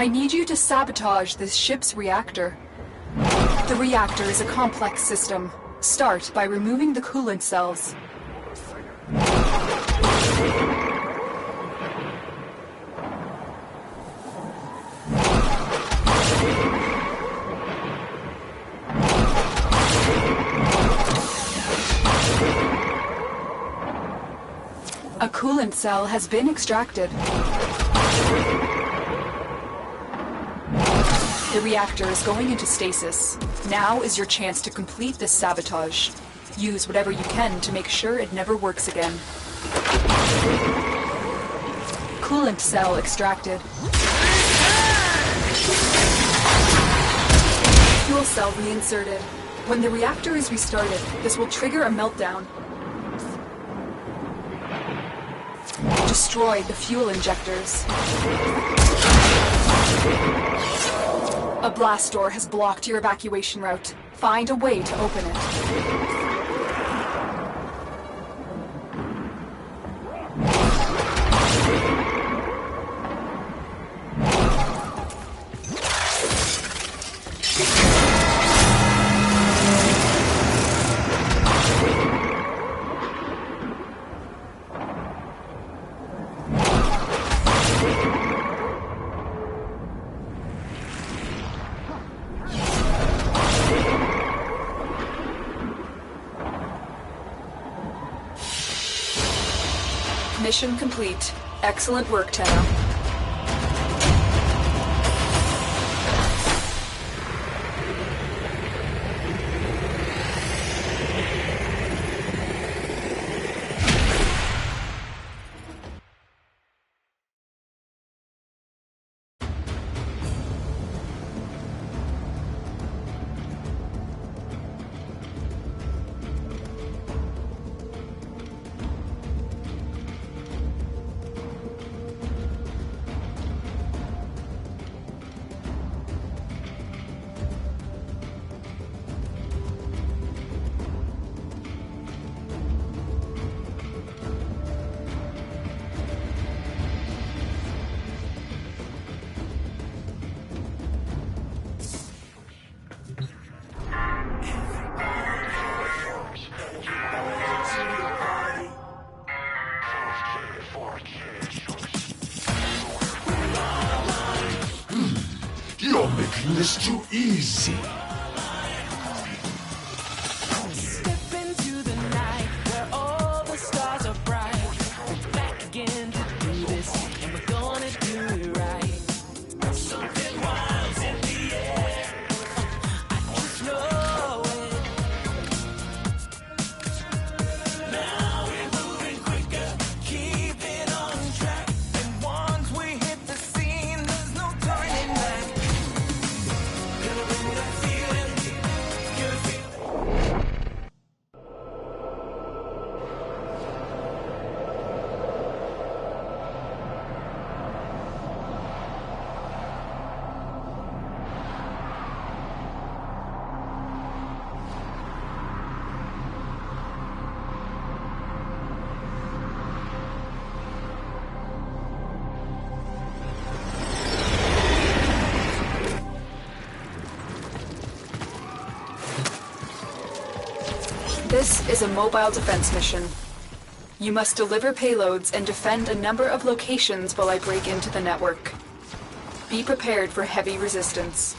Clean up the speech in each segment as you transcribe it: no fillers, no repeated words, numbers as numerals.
I need you to sabotage this ship's reactor. The reactor is a complex system. Start by removing the coolant cells. A coolant cell has been extracted. The reactor is going into stasis. Now is your chance to complete this sabotage. Use whatever you can to make sure it never works again. Coolant cell extracted. Fuel cell reinserted. When the reactor is restarted, this will trigger a meltdown. Destroy the fuel injectors. A blast door has blocked your evacuation route. Find a way to open it. Mission complete. Excellent work, Tenno. You're making this too easy. Step into the night where all the stars are bright. We're back again to do this, and we're gonna do it right. Something wild's in the air. I just know it. Now we're moving quicker, keeping on track. And once we hit the scene, there's no turning back. Gonna bring that feeling, good feeling. This is a mobile defense mission. You must deliver payloads and defend a number of locations while I break into the network. Be prepared for heavy resistance.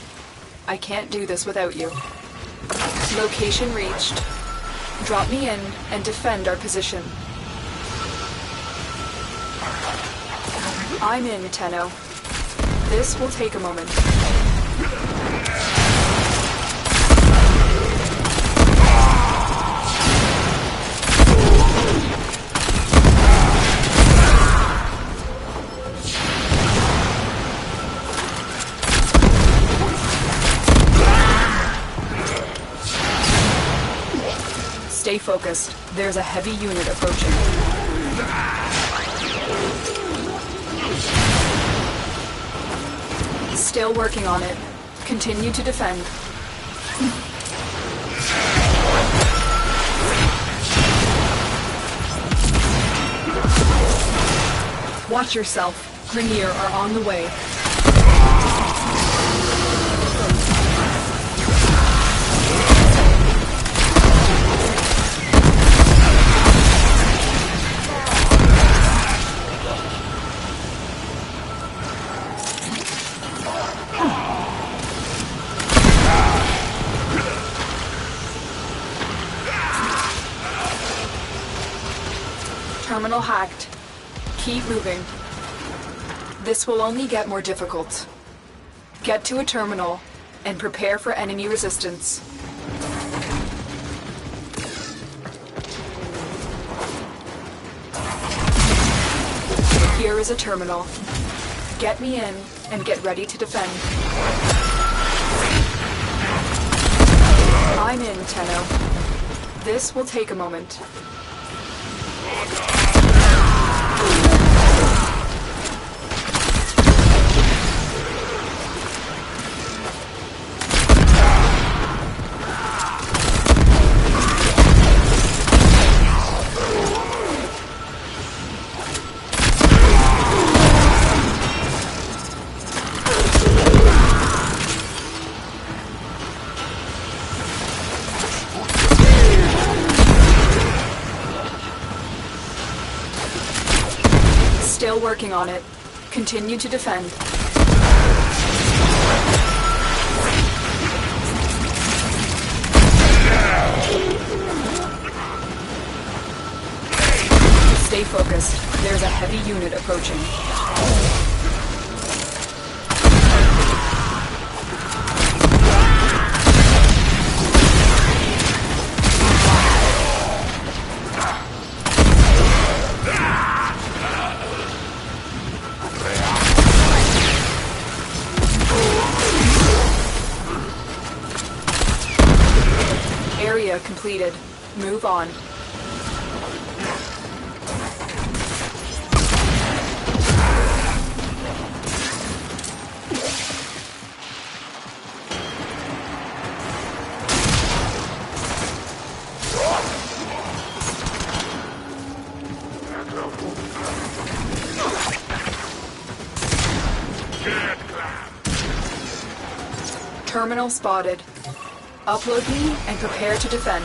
I can't do this without you. Location reached. Drop me in and defend our position. I'm in, Tenno. This will take a moment. Stay focused. There's a heavy unit approaching. Still working on it. Continue to defend. Watch yourself. Grineer are on the way. Terminal hacked. Keep moving. This will only get more difficult. Get to a terminal and prepare for enemy resistance. Here is a terminal. Get me in and get ready to defend. I'm in, Tenno. This will take a moment. Still working on it. Continue to defend. Stay focused. There's a heavy unit approaching. Area completed. Move on. Terminal spotted. Upload me and prepare to defend.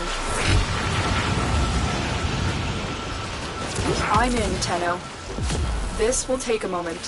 I'm in, Tenno. This will take a moment.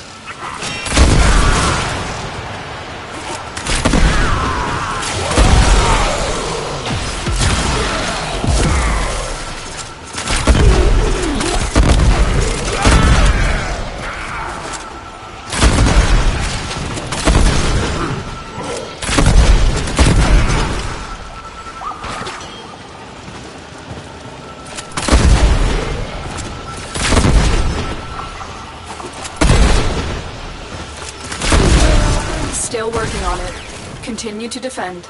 Still working on it. Continue to defend.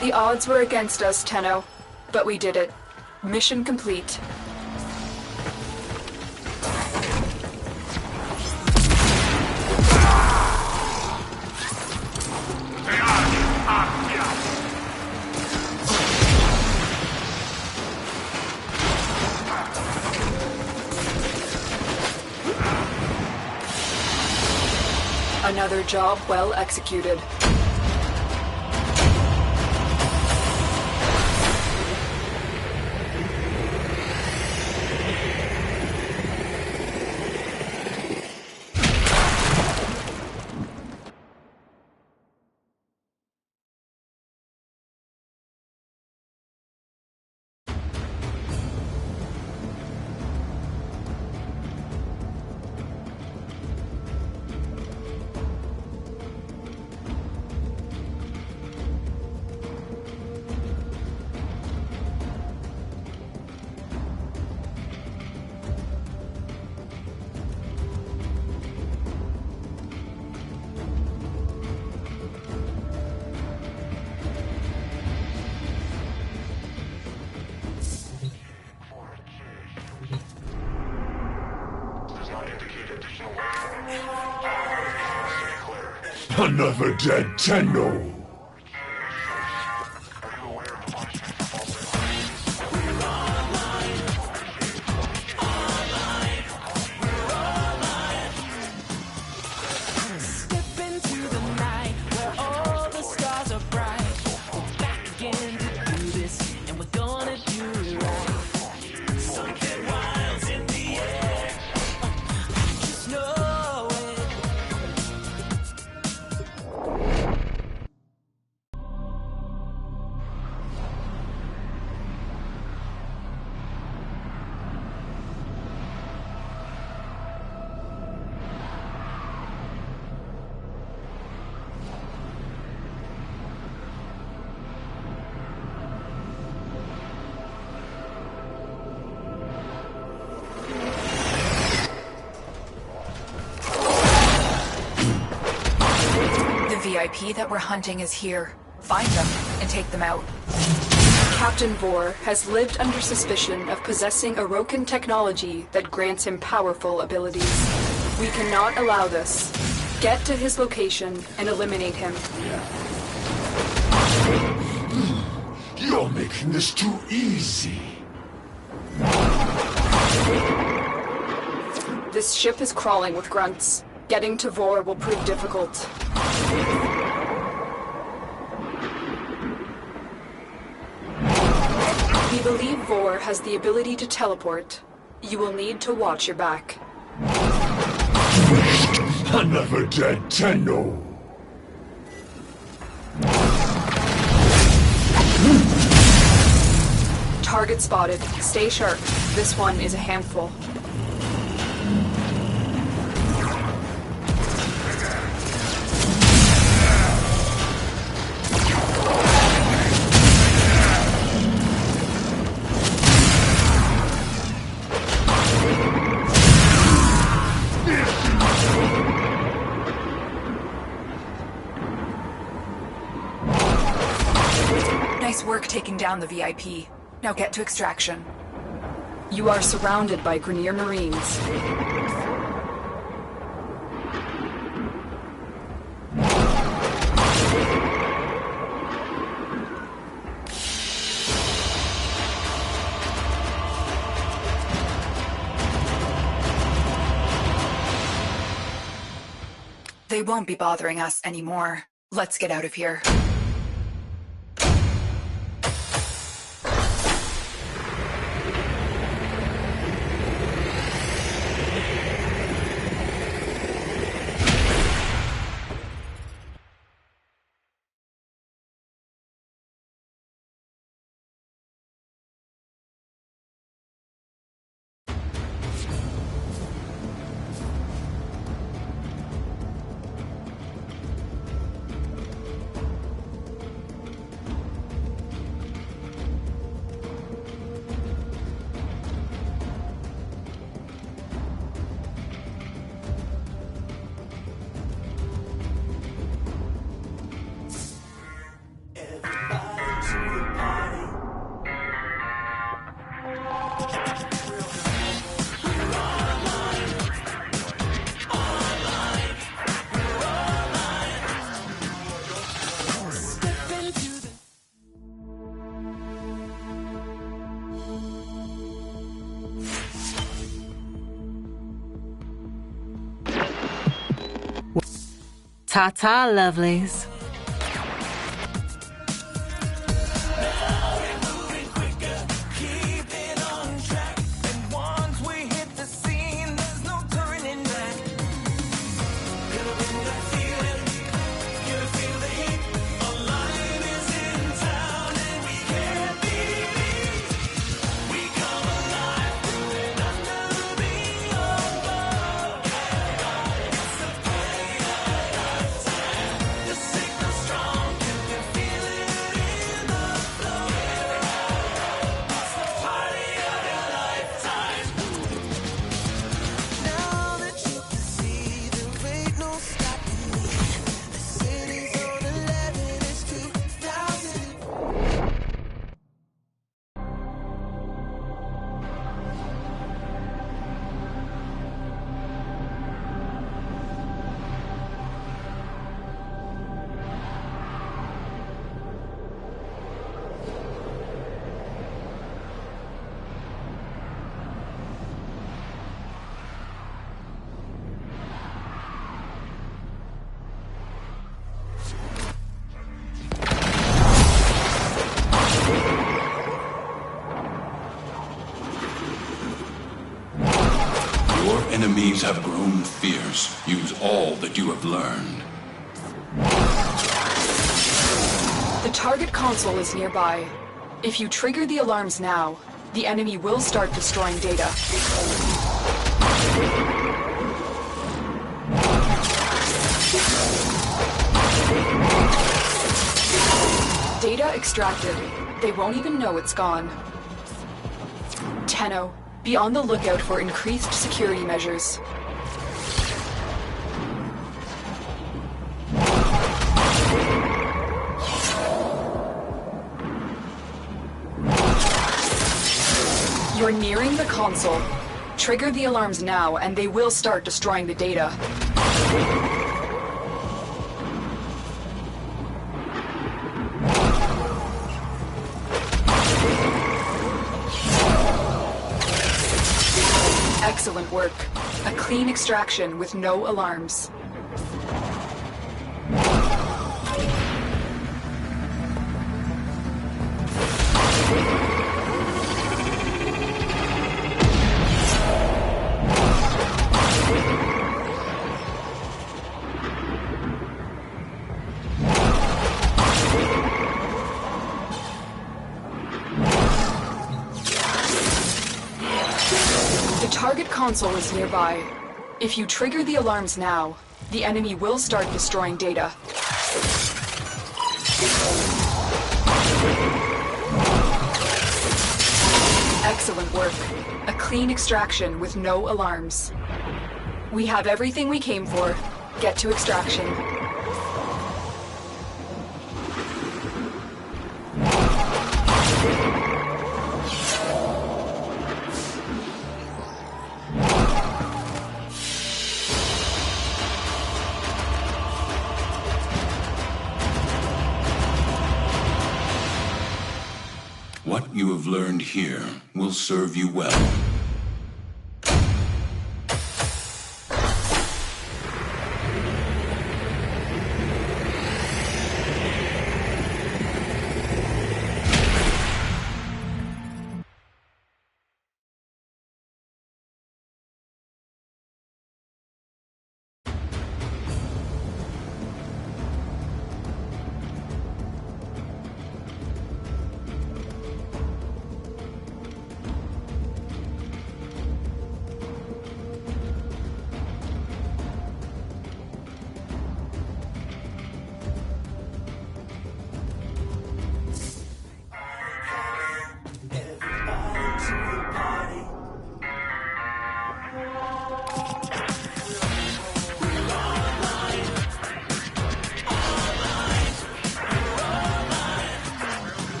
The odds were against us, Tenno, but we did it. Mission complete. Another job well executed. Another dead Tenno. VIP that we're hunting is here. Find them and take them out. Captain Vor has lived under suspicion of possessing Orokin technology that grants him powerful abilities. We cannot allow this. Get to his location and eliminate him. You're making this too easy. This ship is crawling with grunts. Getting to Vor will prove difficult. We believe Vor has the ability to teleport. You will need to watch your back. Another dead Tenno. Target spotted. Stay sharp. This one is a handful. Nice work taking down the VIP. Now get to extraction. You are surrounded by Grineer Marines. They won't be bothering us anymore. Let's get out of here. Ta-ta, lovelies. Your enemies have grown fierce. Use all that you have learned. The target console is nearby. If you trigger the alarms now, the enemy will start destroying data. Data extracted. They won't even know it's gone. Tenno, be on the lookout for increased security measures. You're nearing the console. Trigger the alarms now, and they will start destroying the data. Excellent work. A clean extraction with no alarms. The target console is nearby. If you trigger the alarms now, the enemy will start destroying data. Excellent work. A clean extraction with no alarms. We have everything we came for. Get to extraction. What you have learned here will serve you well.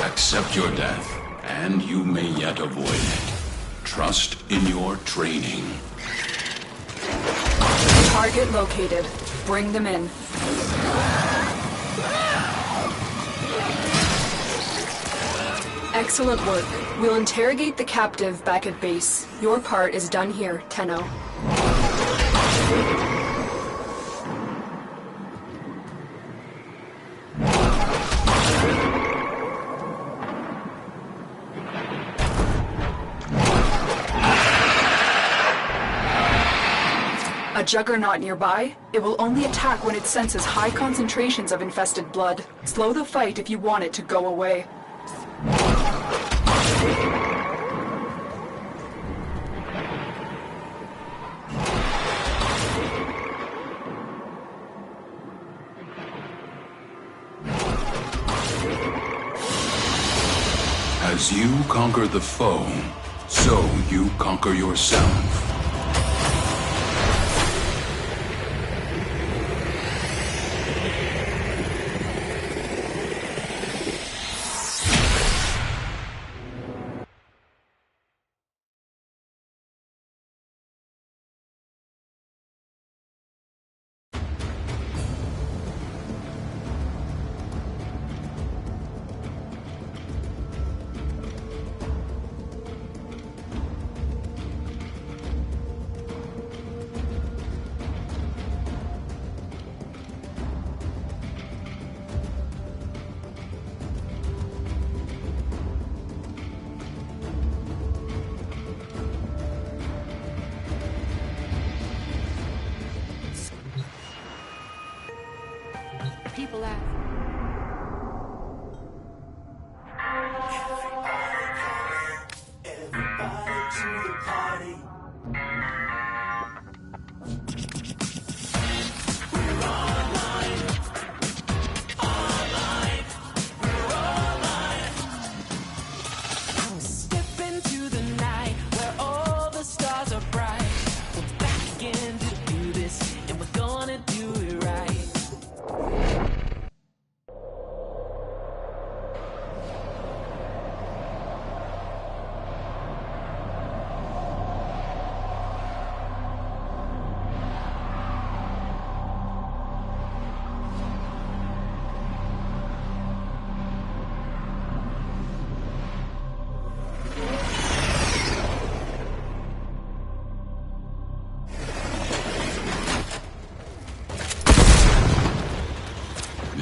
Accept your death, and you may yet avoid it. Trust in your training. Target located. Bring them in. Excellent work. We'll interrogate the captive back at base. Your part is done here, Tenno. A juggernaut nearby? It will only attack when it senses high concentrations of infested blood. Slow the fight if you want it to go away. As you conquer the foe, so you conquer yourself. People ask.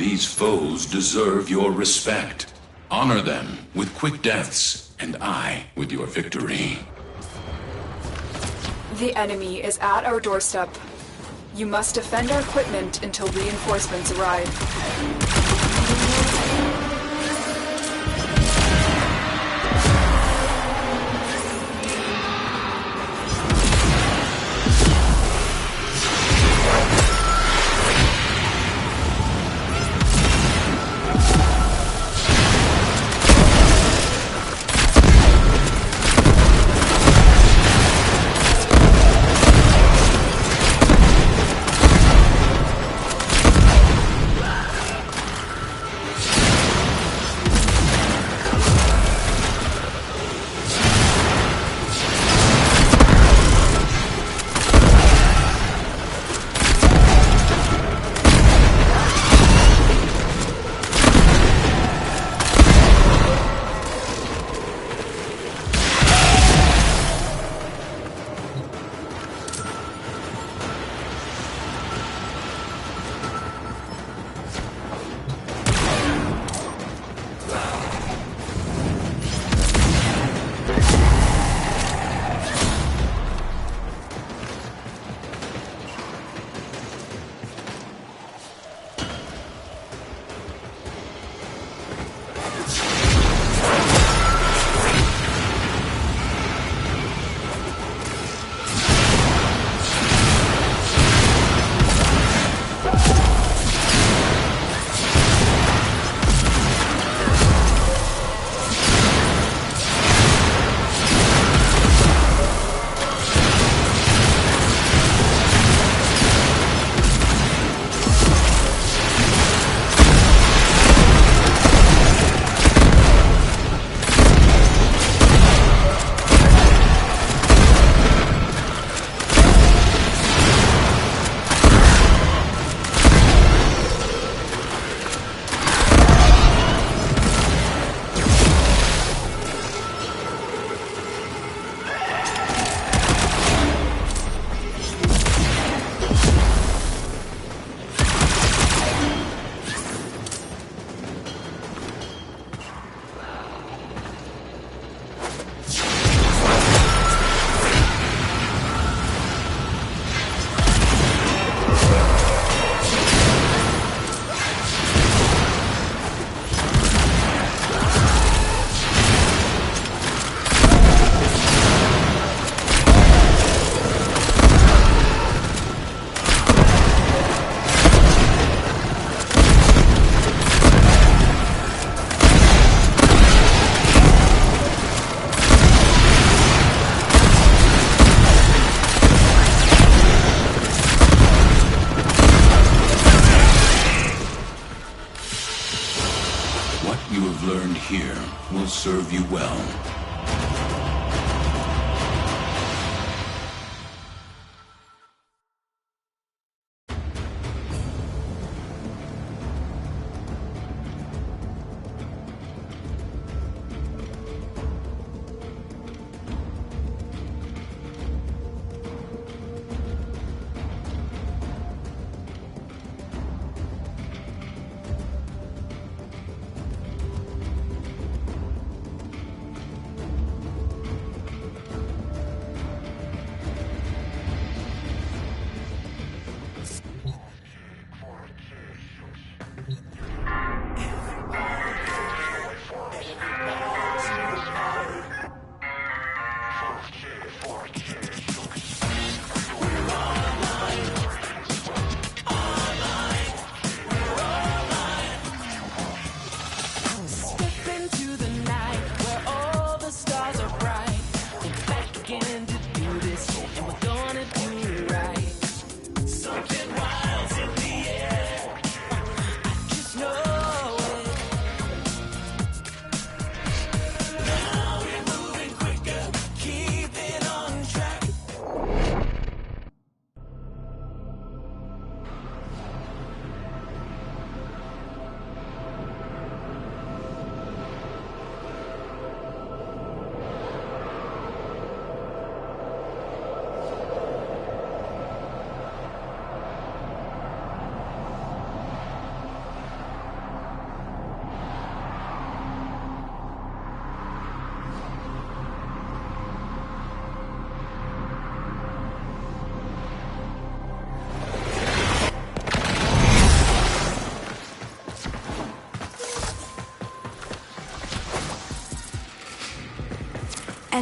These foes deserve your respect. Honor them with quick deaths, and I with your victory. The enemy is at our doorstep. You must defend our equipment until reinforcements arrive. learned here will serve you well.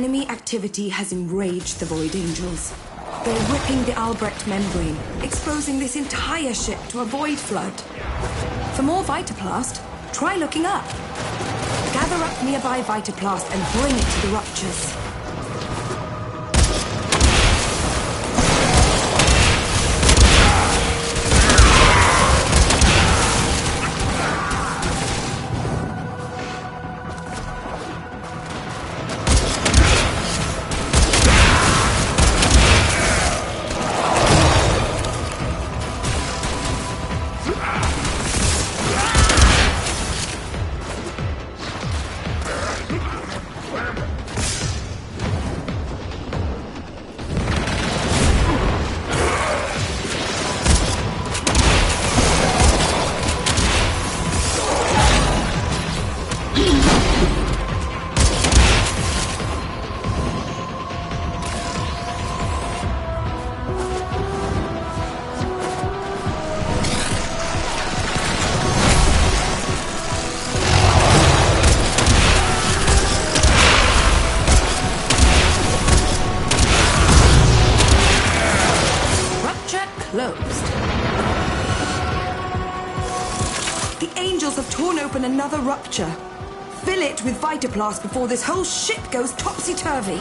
Enemy activity has enraged the Void Angels. They're ripping the Albrecht membrane, exposing this entire ship to a void flood. For more Vitaplast, try looking up. Gather up nearby Vitaplast and bring it to the ruptures. Closed. The Angels have torn open another rupture. Fill it with Vitaplast before this whole ship goes topsy-turvy.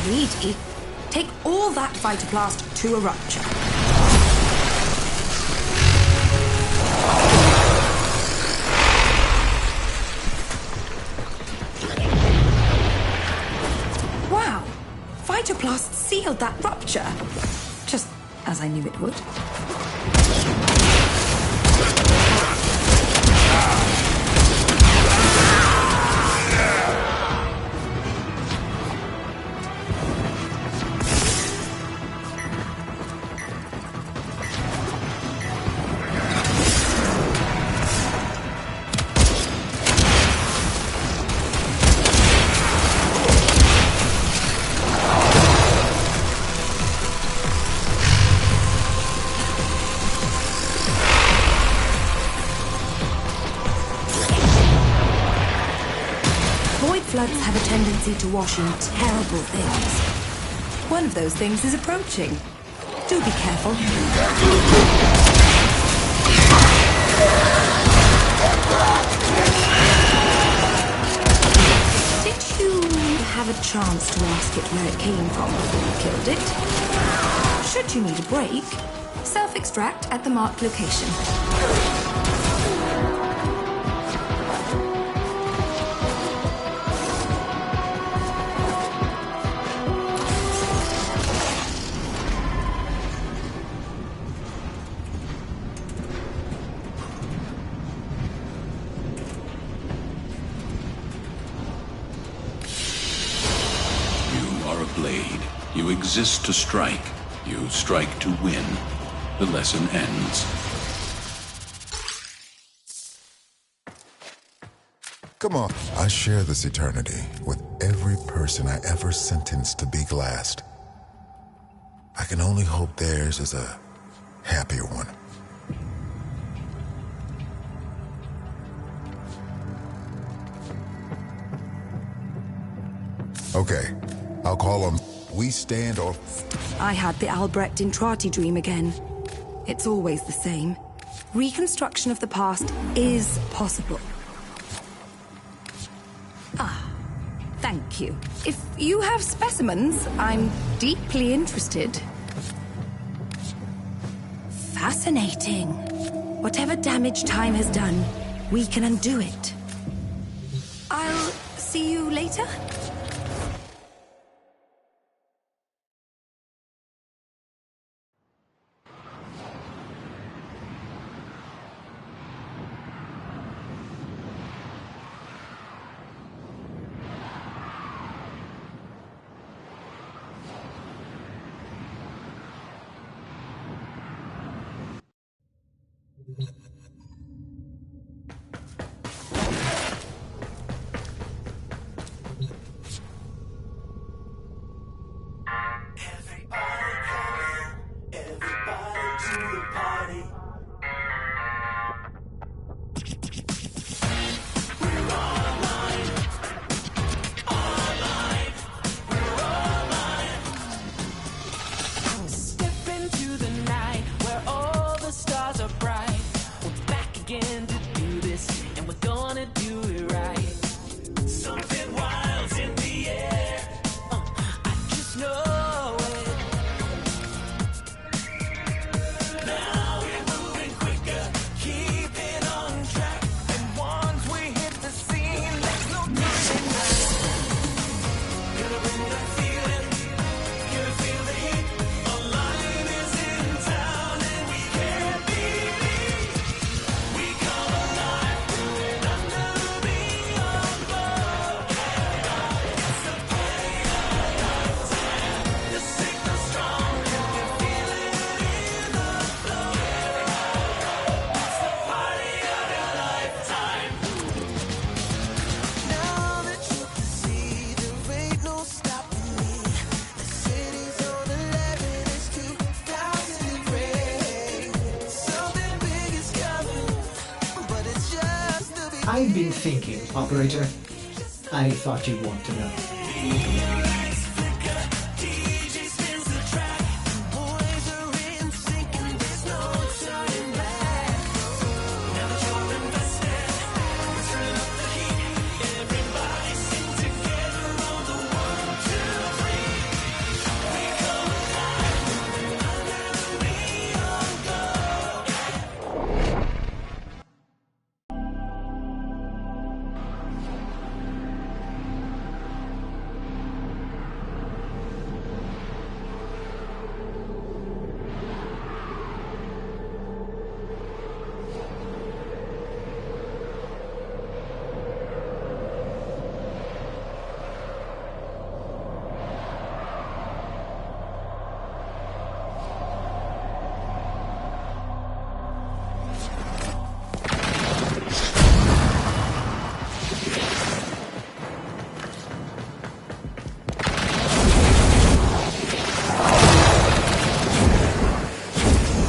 Greedy. Take all that Vitaplast to a rupture. Wow! Vitaplast sealed that rupture. Just as I knew it would. Void floods have a tendency to wash in terrible things. One of those things is approaching. Do be careful. Did you have a chance to ask it where it came from before you killed it? Should you need a break, self-extract at the marked location. Blade. You exist to strike. You strike to win. The lesson ends. Come on. I share this eternity with every person I ever sentenced to be last. I can only hope theirs is a happier one. Okay. I'll call them. We stand or... I had the Albrecht Intrati dream again. It's always the same. Reconstruction of the past is possible. Ah, thank you. If you have specimens, I'm deeply interested. Fascinating. Whatever damage time has done, we can undo it. I'll see you later? again to do this, and we're gonna do it right. Something wild's in the air. I just know it. Now we're moving quicker, keeping on track. And once we hit the scene, there's no turning back. Gonna bring that feeling, gonna feel the heat. A lion is in town and we can't be beat. We come alive, moving under the umbrella. It's the party of a lifetime. The signal's strong, you can feel it in the floor. It's the party of your lifetime. Now that you can see, there ain't no stopping me. The city's on 11, it's 2003. Something big is coming, but it's just the beginning. I've been thinking, operator. I thought you'd want to know. Lights flicker, DJ spins the track. Boys are in sync and there's no turning back. Now that you're invested, we're turning up the heat. Everybody sing together on the 1, 2, 3. We come alive, moving under the umbrella.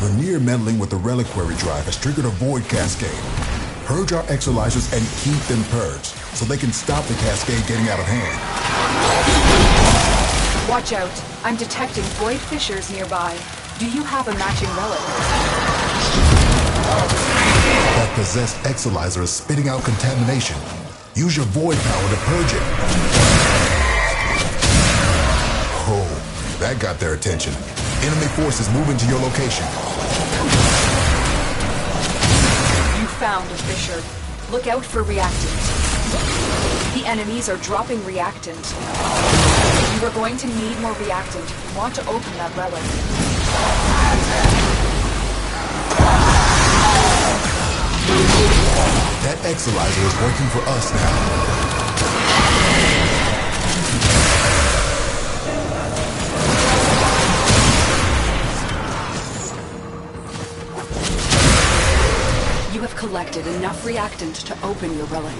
Veneer meddling with the reliquary drive has triggered a void cascade. Purge our exolizers and keep them purged, so they can stop the cascade getting out of hand. Watch out. I'm detecting void fissures nearby. Do you have a matching relic? That possessed exolizer is spitting out contamination. Use your void power to purge it. Oh, that got their attention. Enemy forces moving to your location. You found a fissure. Look out for reactant. The enemies are dropping reactant. You are going to need more reactant if you want to open that relic. That exolizer is working for us now. You have collected enough reactant to open your relic.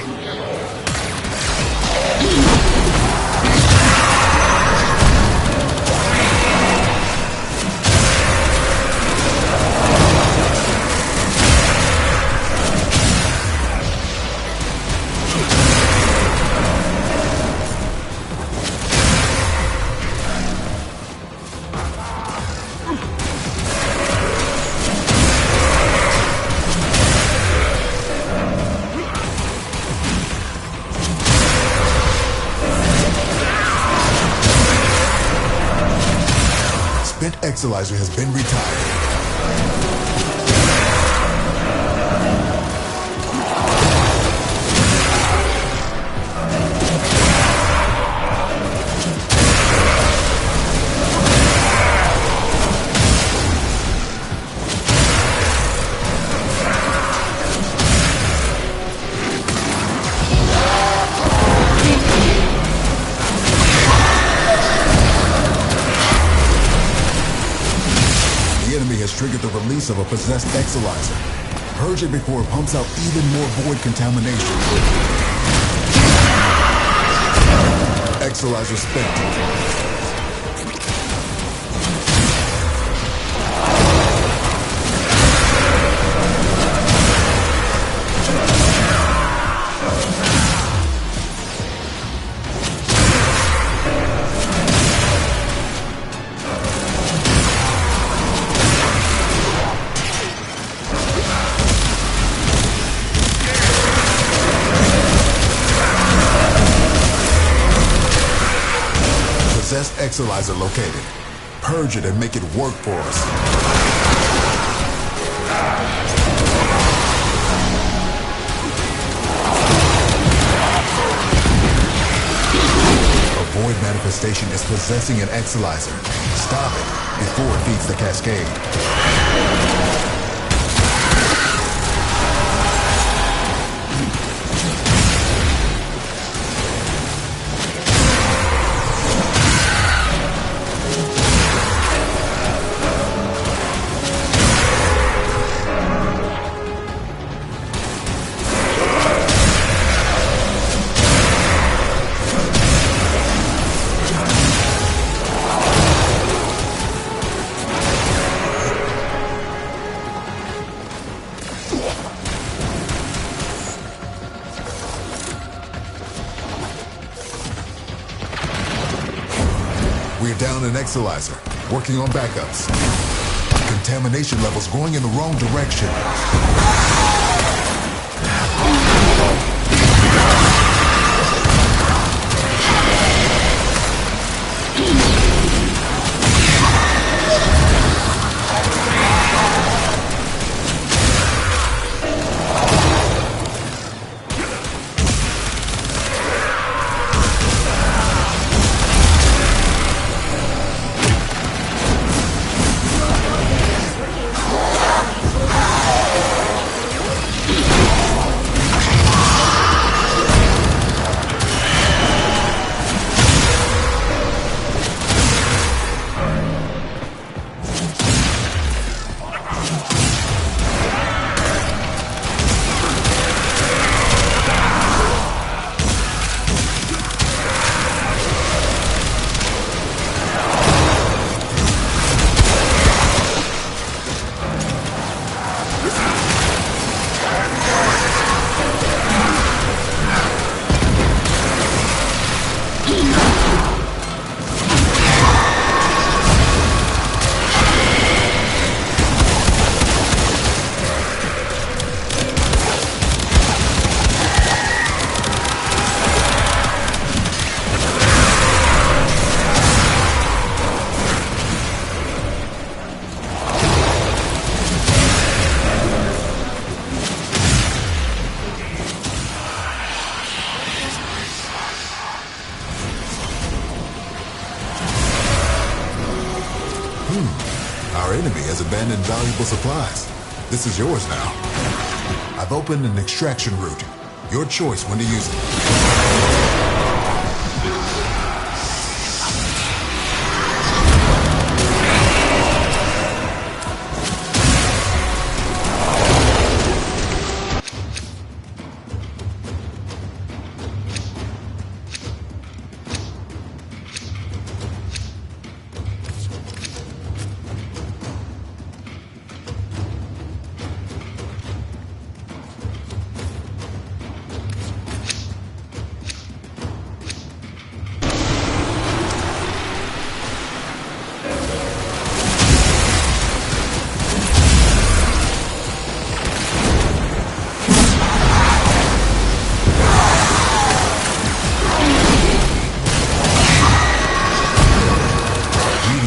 Spent exolizer has been retired. The enemy has triggered the release of a possessed exolizer. Purge it before it pumps out even more void contamination. Exolizer spent. Exalizer located. Purge it and make it work for us. A void manifestation is possessing an Exalizer. Stop it before it feeds the cascade. We're down an Exalizer, working on backups. Contamination levels going in the wrong direction. Our enemy has abandoned valuable supplies. This is yours now. I've opened an extraction route. Your choice when to use it.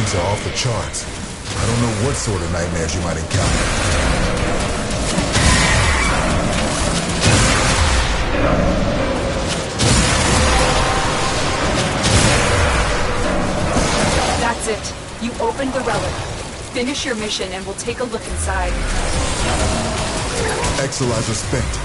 Are off the charts. I don't know what sort of nightmares you might encounter. That's it. You opened the relic. Finish your mission and we'll take a look inside. Exalizer spent.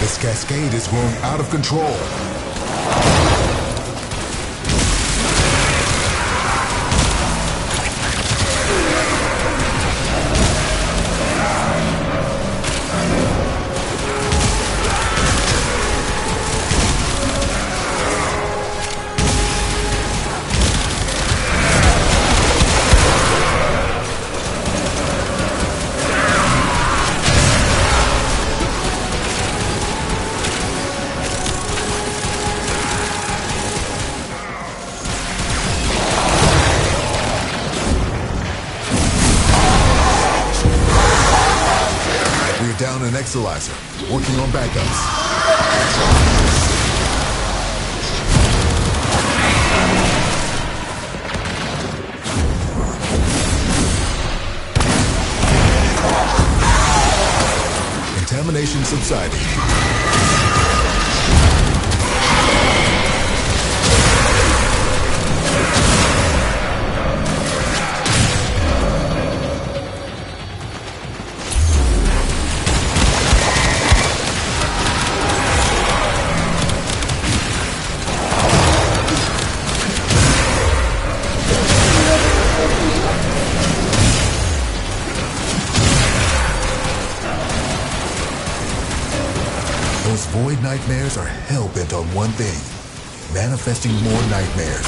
This cascade is growing out of control. down an Exalizer, working on backups. Contamination subsiding. Those void nightmares are hell-bent on one thing, manifesting more nightmares.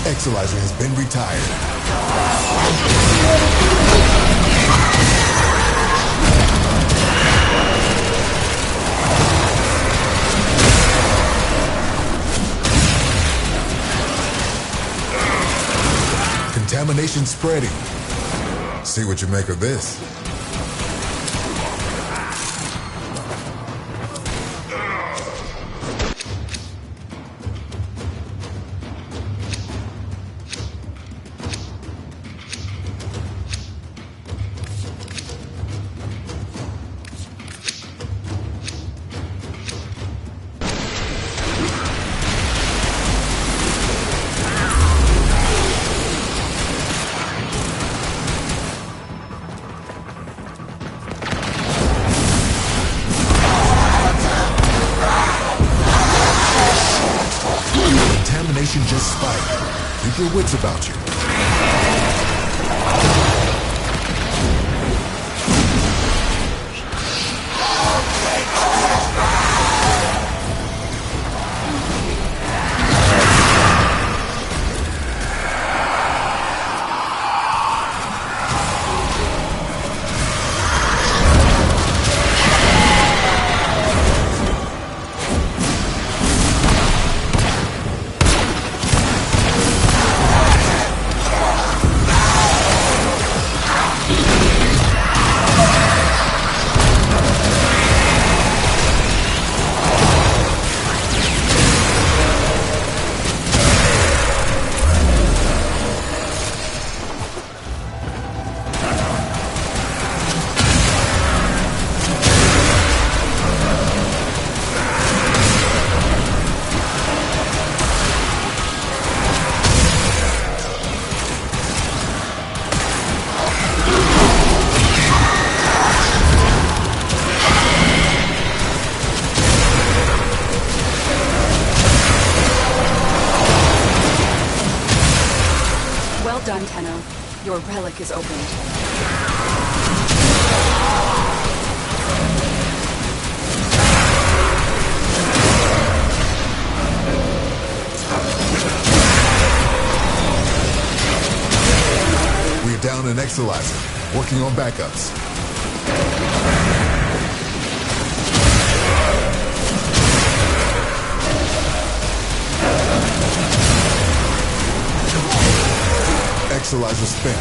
Exalizer has been retired. Contamination spreading. See what you make of this. Contamination just spiked. Keep your wits about you. Well done, Tenno. Your relic is opened. We're down an Exalizer, working on backups. Exalizer spent.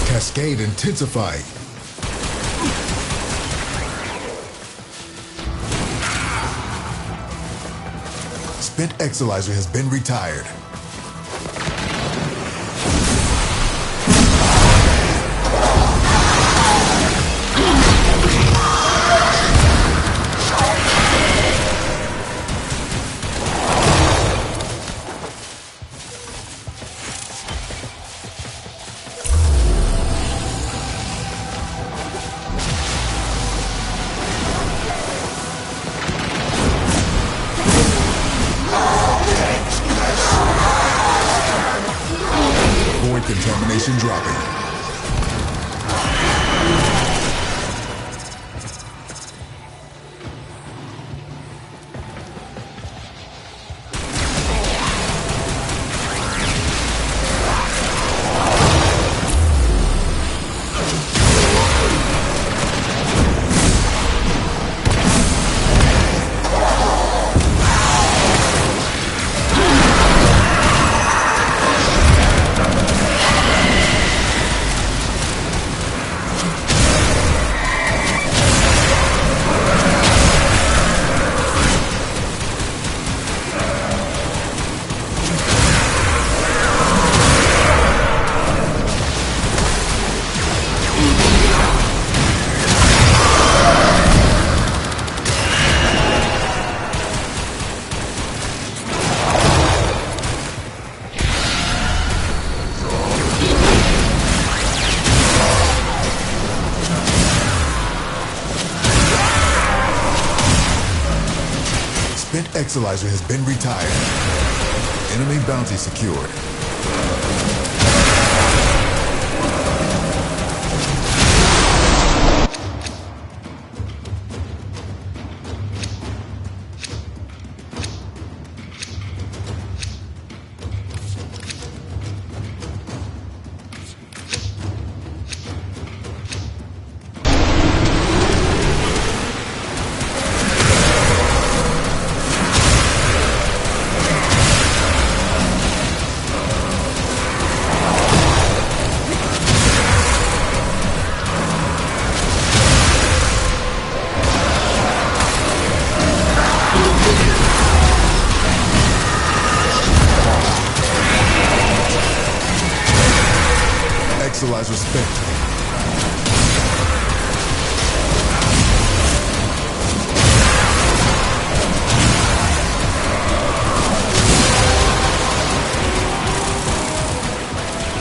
Cascade intensifying. Spent Exalizer has been retired. contamination dropping. Spent Exolizer has been retired. Enemy bounty secured. Exolizer spent.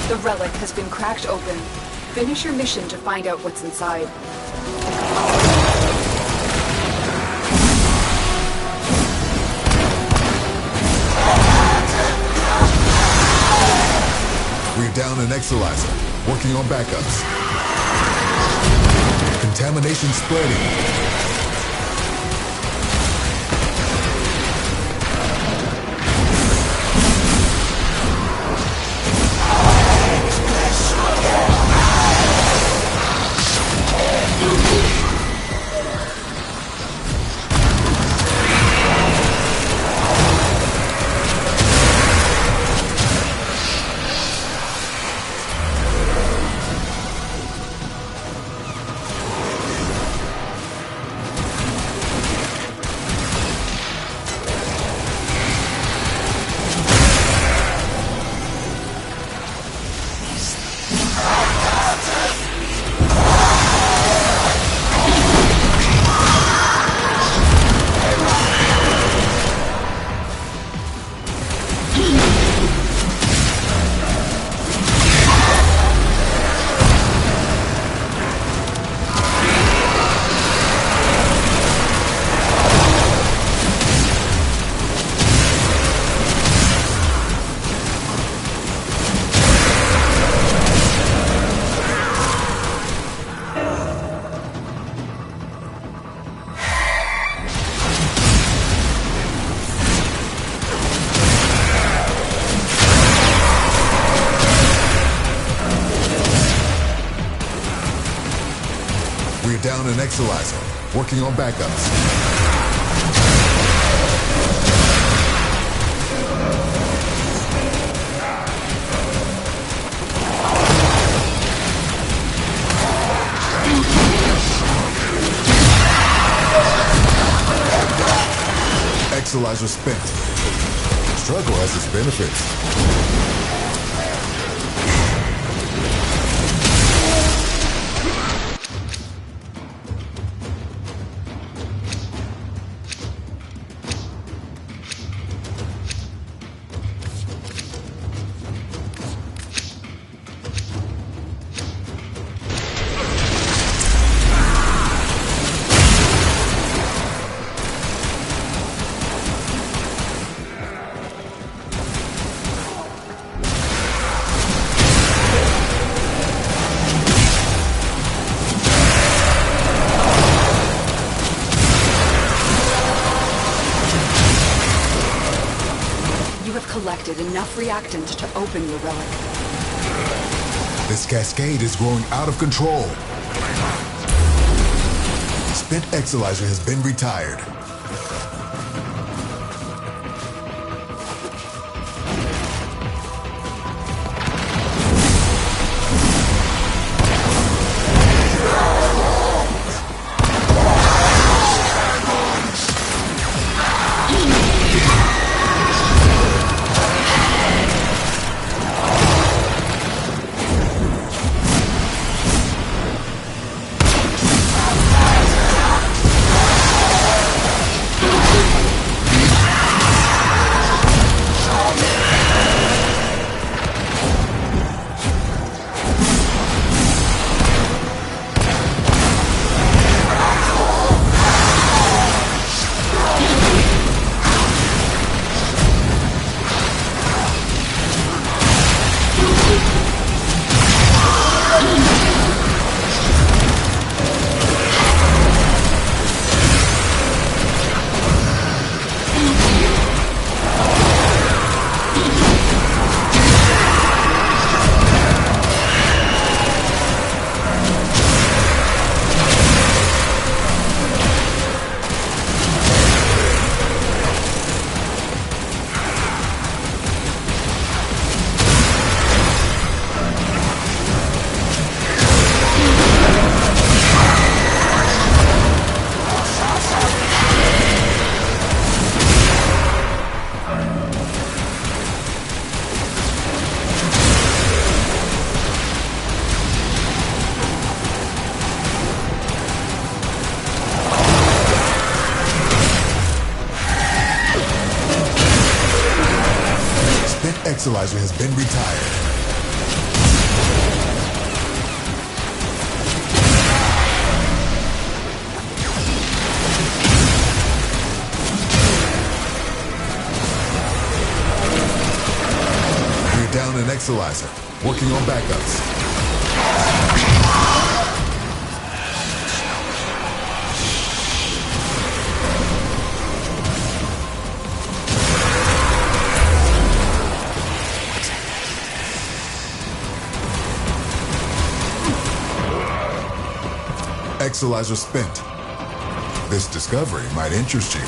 The relic has been cracked open. Finish your mission to find out what's inside. We're down an Exolizer. Working on backups. Contamination spreading. We're down an Exolizer. Working on backups. Exolizer spent. Struggle has its benefits. enough reactant to open the relic. This cascade is growing out of control. Spent Exilizer has been retired. Exilizer has been retired. We're down an Exilizer, working on backups. Exilizer spent. This discovery might interest you.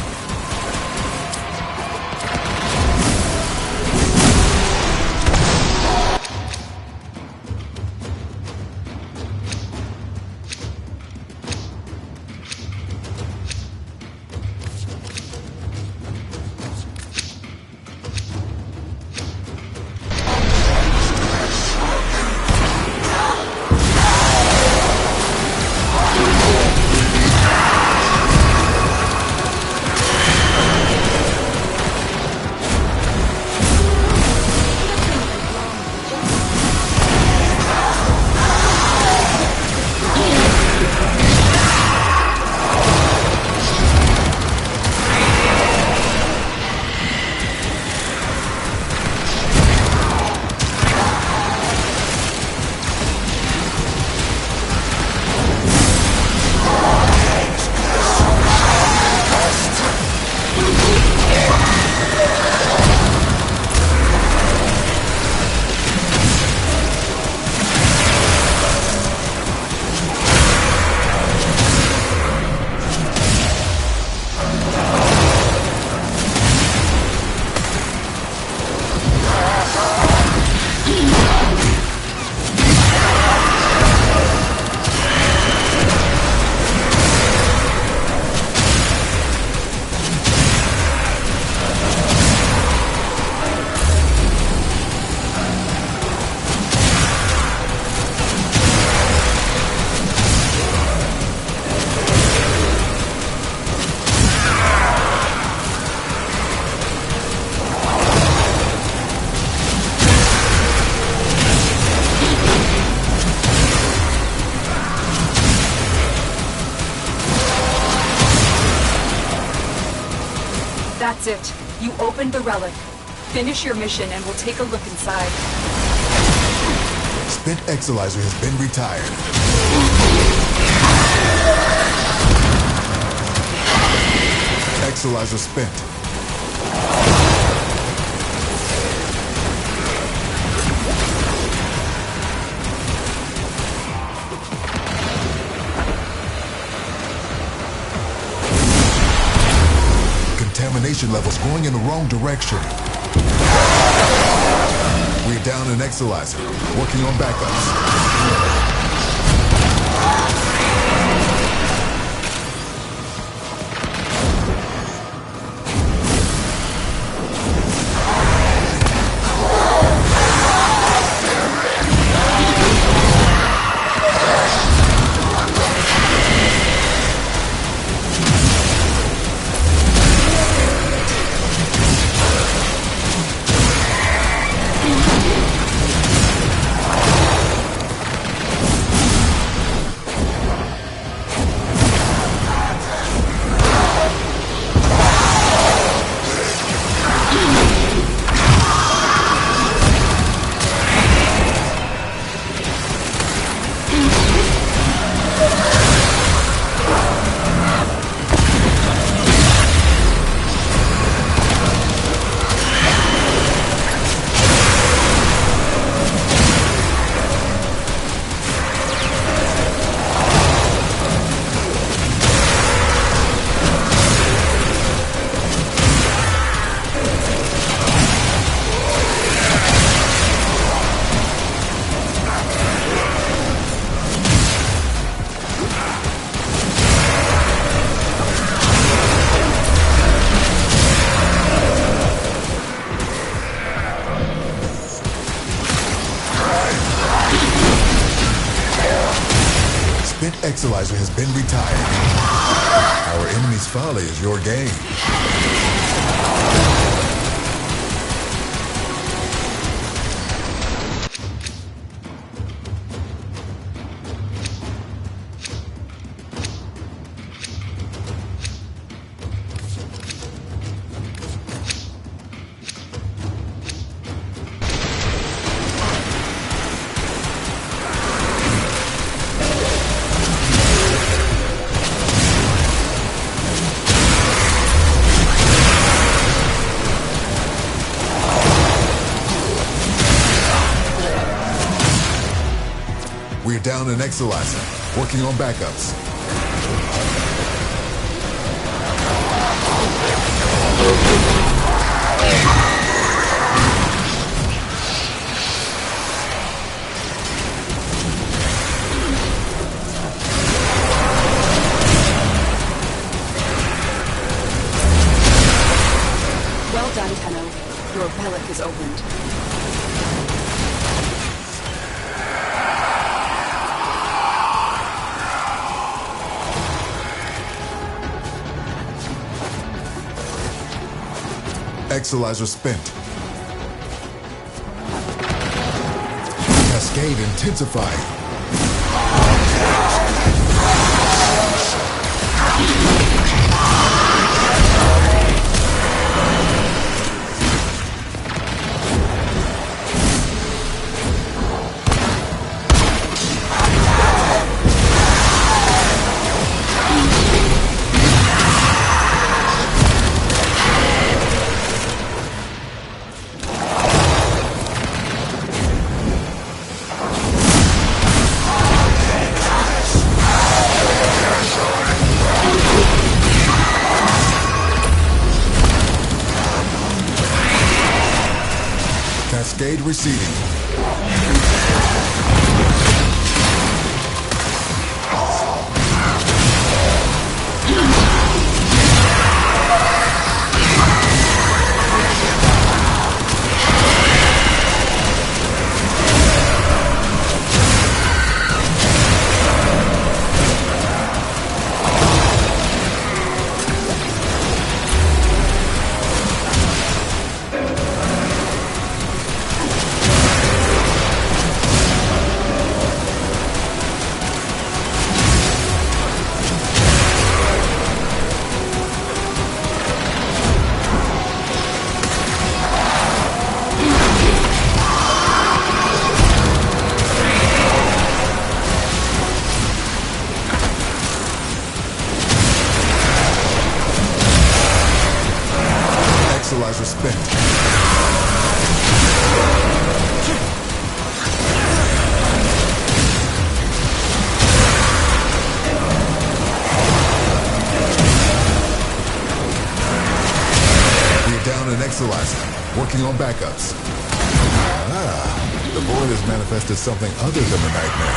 That's it. You opened the relic. Finish your mission and we'll take a look inside. Spent Exilizer has been retired. Exilizer spent. radiation levels going in the wrong direction. We're down an Exalizer, working on backups. Exalizer has been retired. Our enemy's folly is your game. We're down an Exalizer, working on backups. Well done, Tenno. Your relic is opened. Exalizer spent. Cascade intensified. Cascade receding. Working on backups. Ah, the void has manifested something other than a nightmare.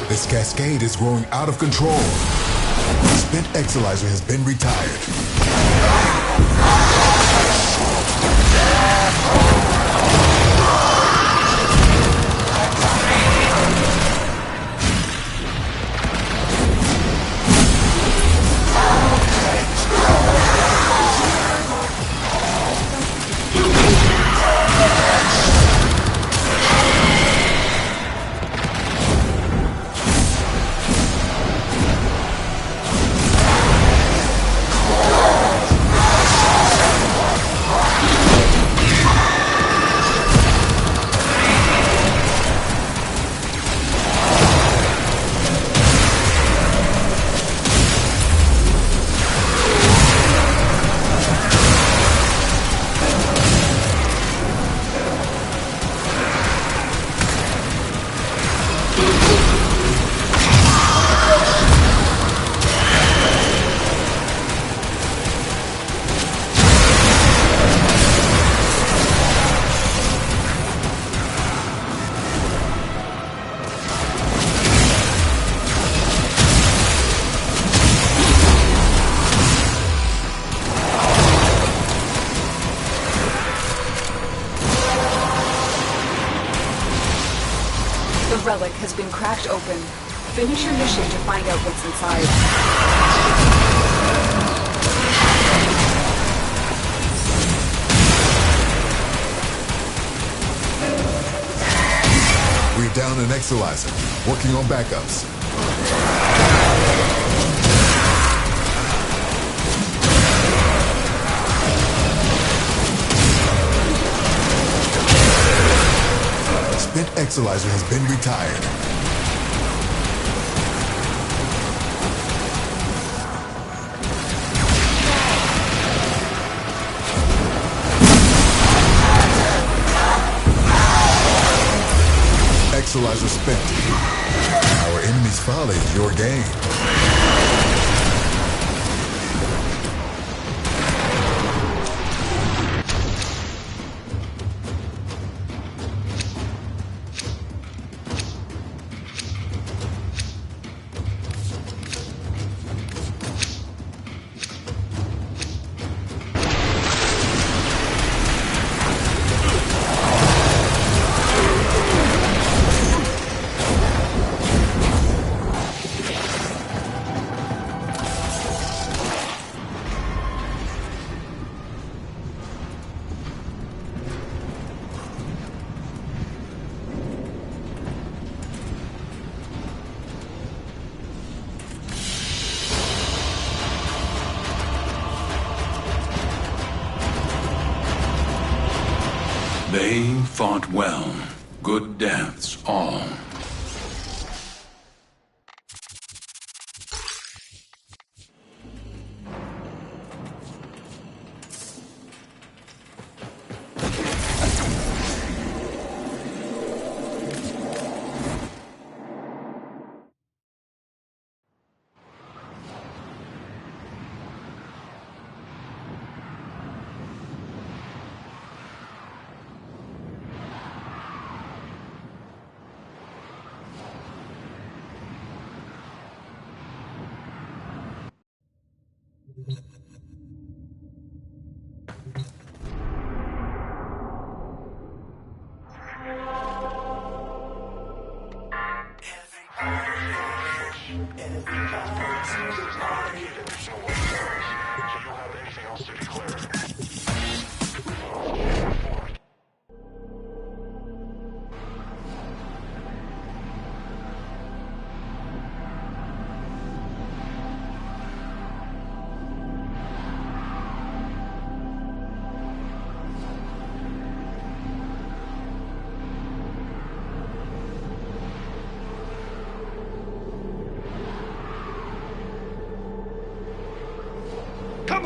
This cascade is growing out of control. The spent Exilizer has been retired. The relic has been cracked open. Finish your mission to find out what's inside. We're down an Exilizer. Working on backups. Spent Exilizer has been retired. Exilizer spent. Our enemy's folly is your gain. They fought well. Good deaths, all.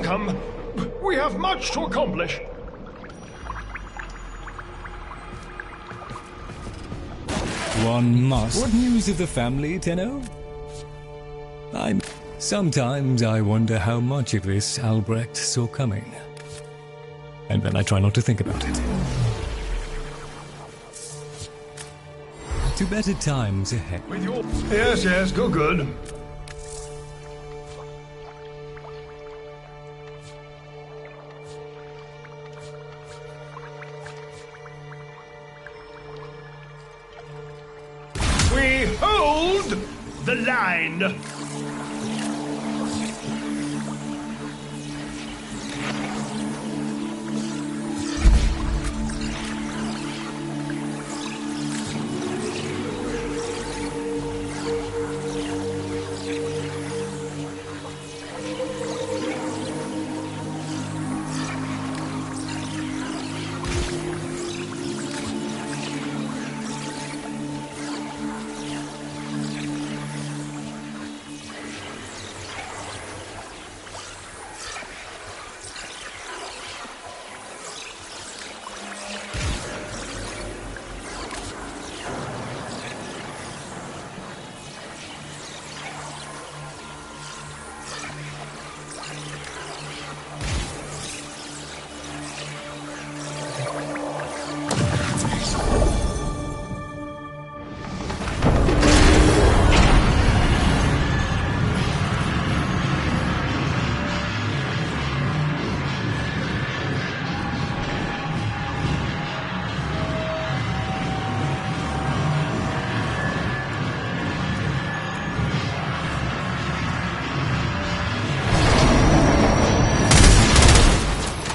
Welcome. We have much to accomplish. One must. What news of the family, Tenno? Sometimes I wonder how much of this Albrecht saw coming. And then I try not to think about it. To better times ahead. With your... Yes, good. We hold the line.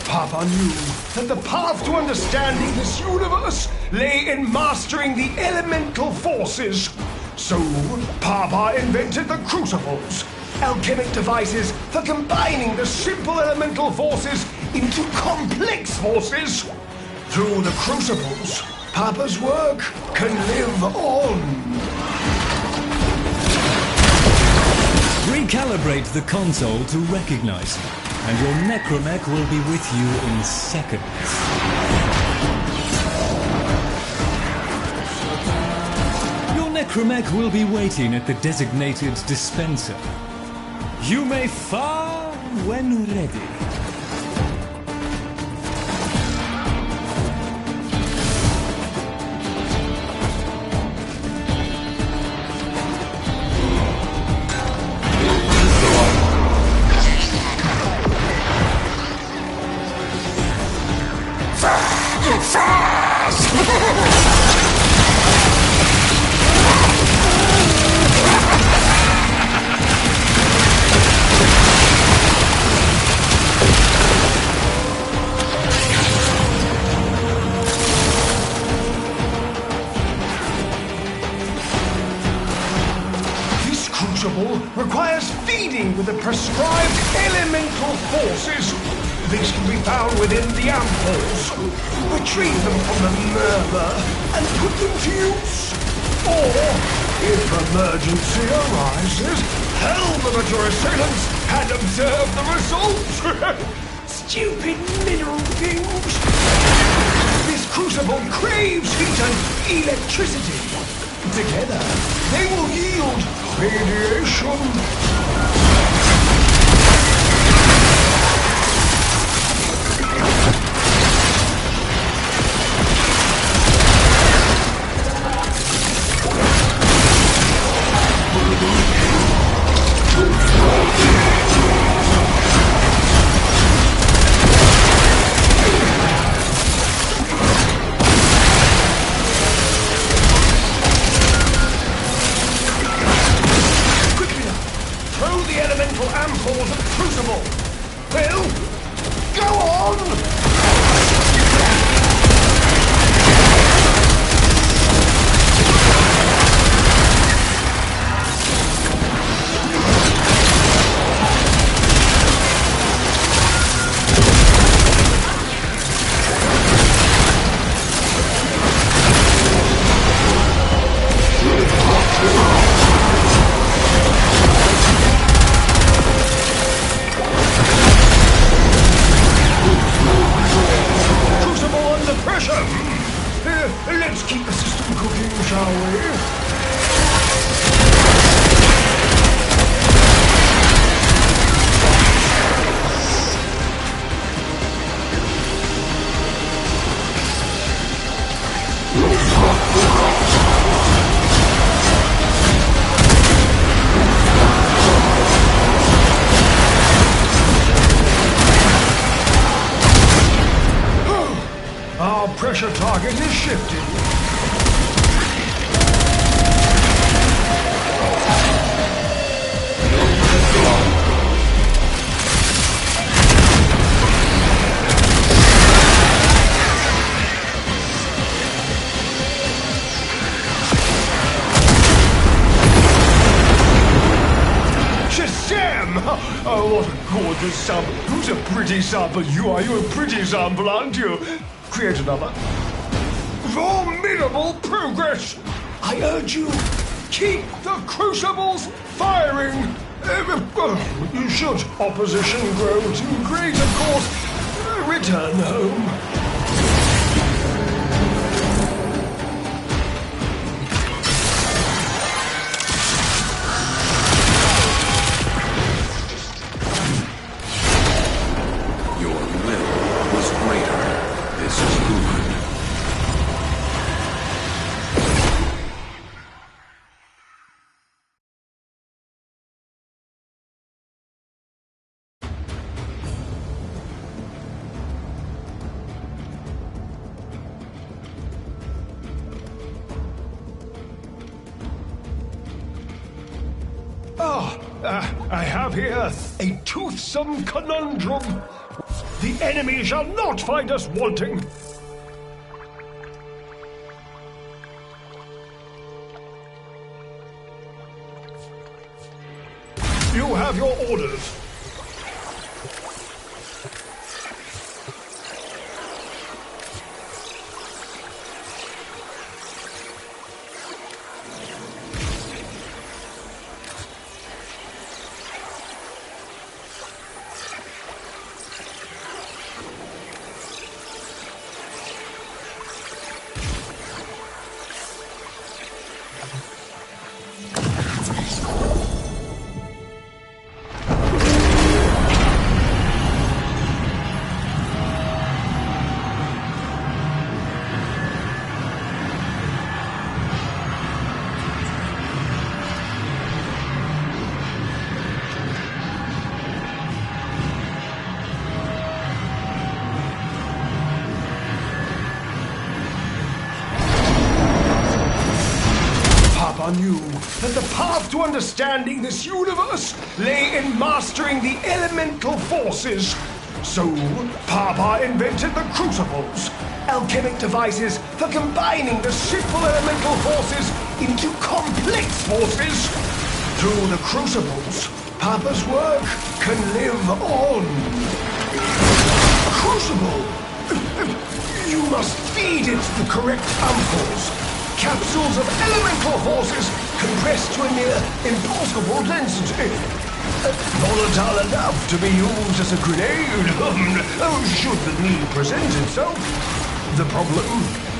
Papa knew that the path to understanding this universe lay in mastering the elemental forces. So, Papa invented the crucibles, alchemic devices for combining the simple elemental forces into complex forces. Through the crucibles, Papa's work can live on. Recalibrate the console to recognize you, and your necromech will be with you in seconds. Your necromech will be waiting at the designated dispenser. You may fire when ready. Requires feeding with the prescribed elemental forces. These can be found within the ampoules. Retrieve them from the murmur and put them to use. Or, if emergency arises, helmet at your assailants and observe the results. Stupid mineral things. This crucible craves heat and electricity. Together, they will yield radiation. shall we? Our pressure target is shifting. Shazam! Oh, what a gorgeous sample. Who's a pretty sample? You are. You're a pretty sample, aren't you? Create another. Formidable progress! I urge you, keep the crucibles firing! Should opposition grow too great, of course, return home. Your will was greater. This is good. I have here a toothsome conundrum. The enemy shall not find us wanting. You have your orders. Knew that the path to understanding this universe lay in mastering the elemental forces. So, Papa invented the crucibles, alchemic devices for combining the simple elemental forces into complex forces. Through the crucibles, Papa's work can live on. Crucible! You must feed it the correct ampoules. Capsules of elemental forces compressed to a near impossible density. Volatile enough to be used as a grenade, should the need present itself. The problem?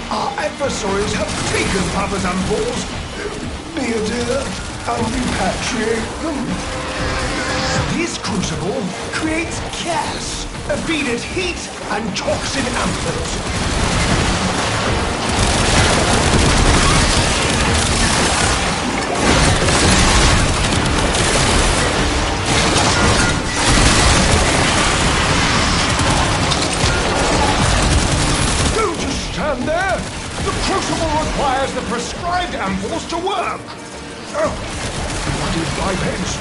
Our adversaries have taken Papa's ampoules. Be it and repatriate them. This crucible creates gas, feed it heat and toxin ampoules. Stand there! The crucible requires the prescribed ampoules to work! Oh, what is my pence?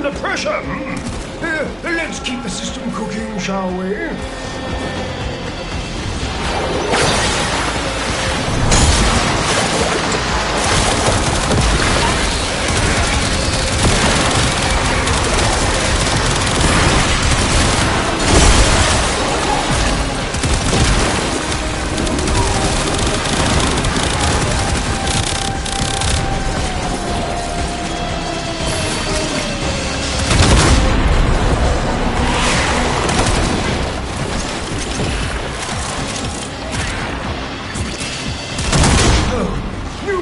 under pressure. Let's keep the system cooking, shall we?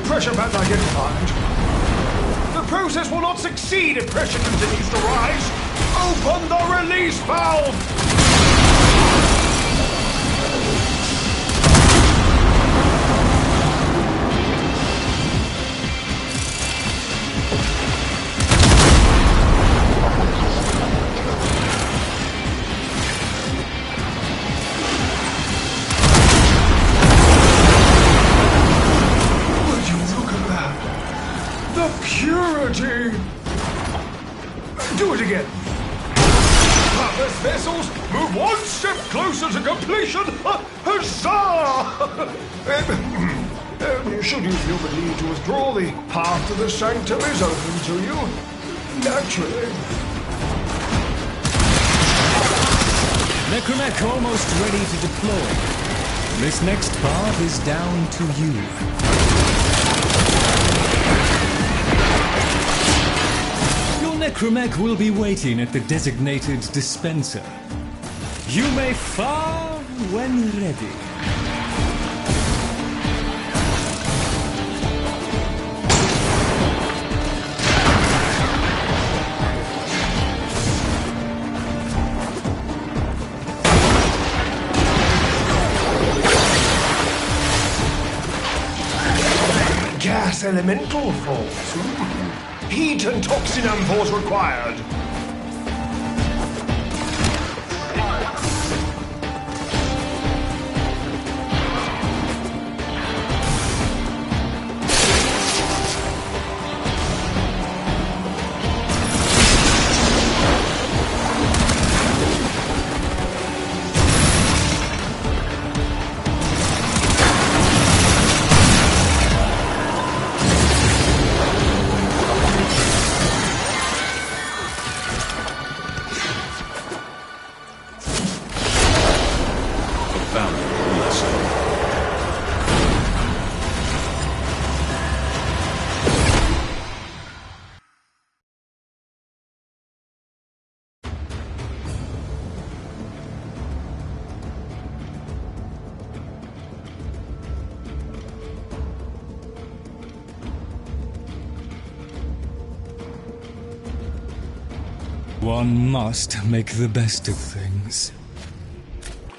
Pressure band identified. The process will not succeed if pressure continues to rise. Open the release valve! Purity! Do it again! Purpose vessels move one step closer to completion! Huzzah! Should you feel the need to withdraw, the path to the sanctum is open to you. Naturally. Necromech almost ready to deploy. This next part is down to you. Necromech will be waiting at the designated dispenser. You may fire when ready. Gas elemental force. Heat and toxin amphores required. One must make the best of things.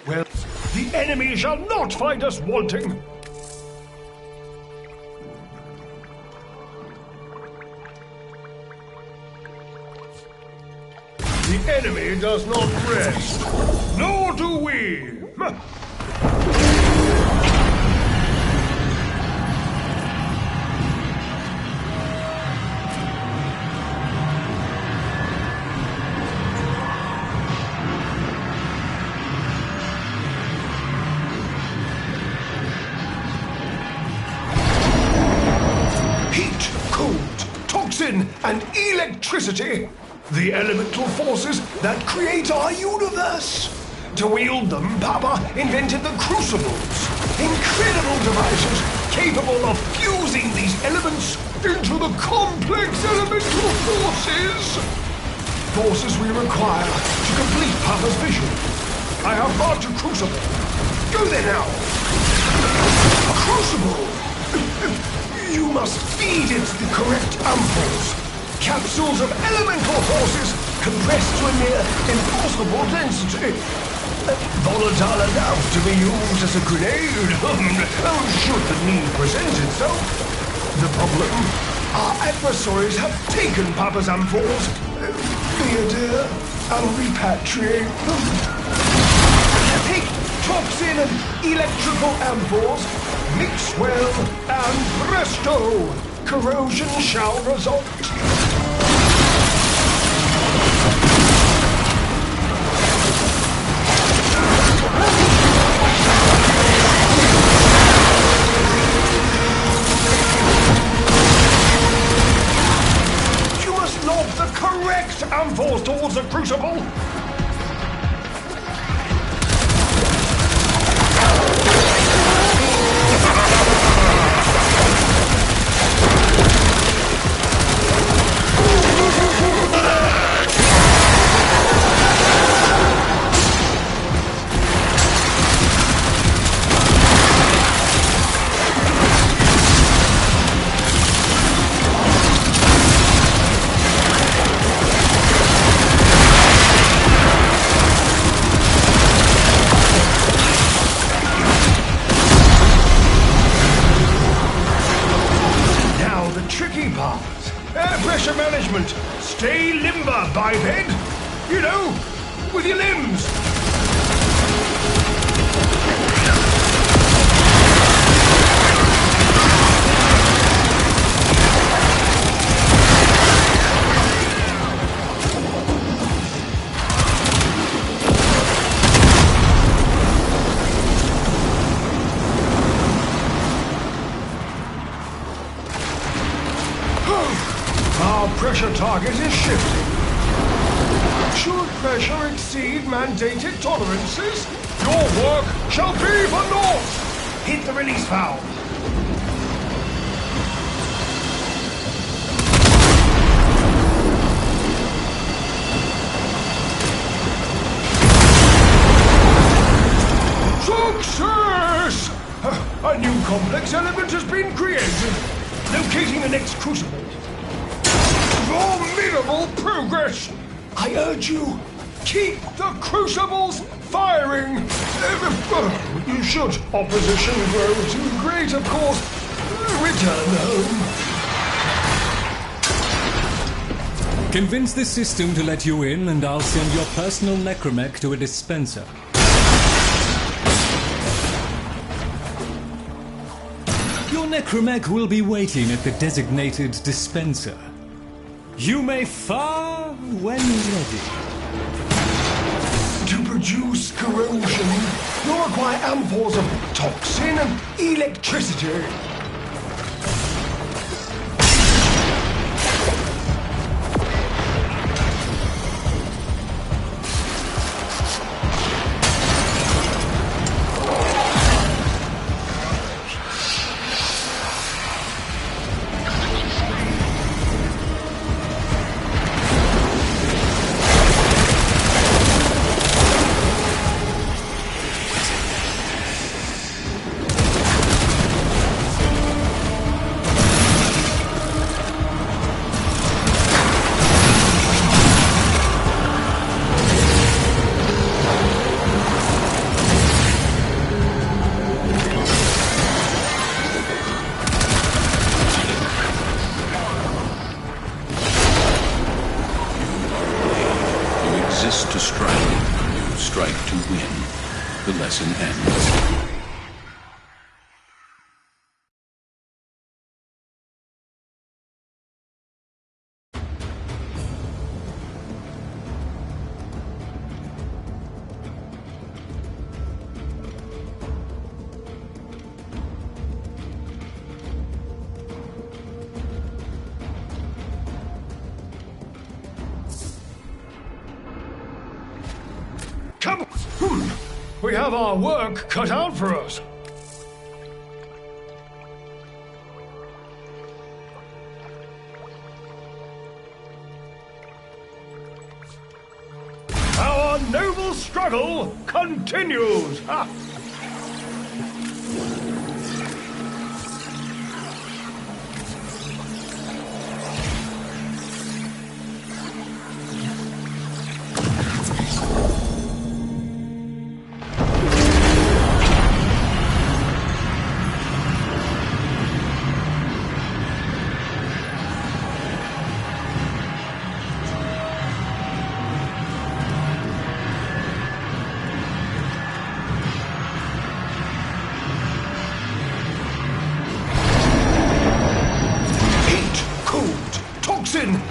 Well, the enemy shall not find us wanting! The enemy does not rest, nor do we! And electricity, the elemental forces that create our universe. To wield them, Papa invented the crucibles, incredible devices capable of fusing these elements into the complex elemental forces. Forces we require to complete Papa's vision. I have brought a crucible. Go there now. A crucible. You must feed it the correct ampoules. Capsules of elemental forces compressed to a near impossible density. Volatile enough to be used as a grenade, should the need present itself. The problem, our adversaries have taken Papa's ampoules. Theodore, I'll repatriate them. Take toxin and electrical ampoules, mix well, and presto! Corrosion shall result. Direct Amphors towards the Crucible! Air pressure management. Stay limber, biped. You know, with your limbs. Our pressure target is shifting. Should pressure exceed mandated tolerances, your work shall be for naught. Hit the release valve. Success! A new complex element has been created. Locating the next crucible. Formidable progress! I urge you, keep the crucibles firing! You should opposition grow too great, of course. Return home. Convince the system to let you in, and I'll send your personal necromech to a dispenser. Your necromech will be waiting at the designated dispenser. You may fire when ready. To produce corrosion, you'll require amphors of toxin and electricity. Resist to strike. You strike to win. The lesson ends. Come! We have our work cut out for us. Our noble struggle continues! Ha!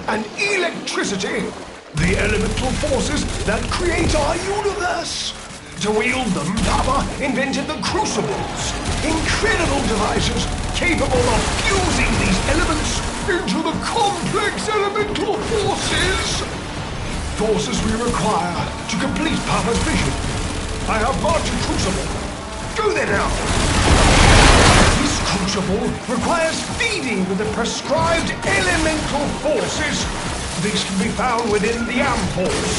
And electricity, the elemental forces that create our universe. To wield them, Papa invented the Crucibles, incredible devices capable of fusing these elements into the complex elemental forces. forces we require to complete Papa's vision. I have marked a crucible. Go there now. This crucible requires feeding with the prescribed elemental forces. These can be found within the ampoules.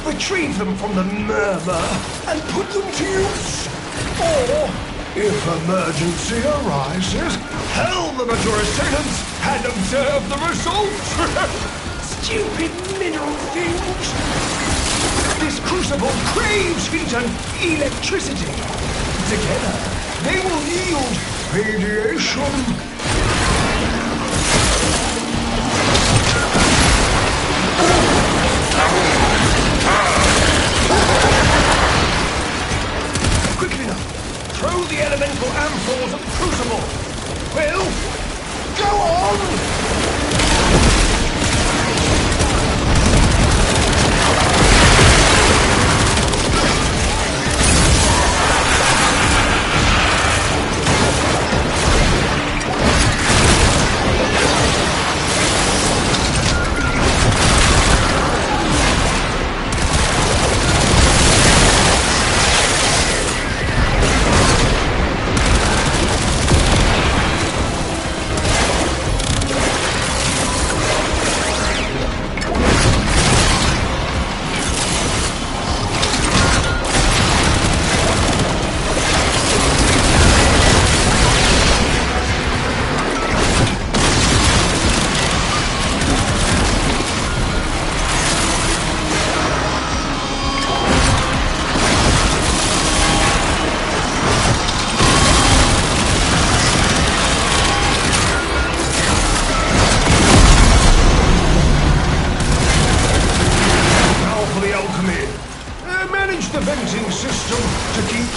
Retrieve them from the murmur and put them to use. Or, if emergency arises, hurl them at your assailants and observe the results. Stupid mineral things. This crucible craves heat and electricity. Together, they will yield radiation. Quickly now, throw the elemental ampoules at the crucible. Well, go on!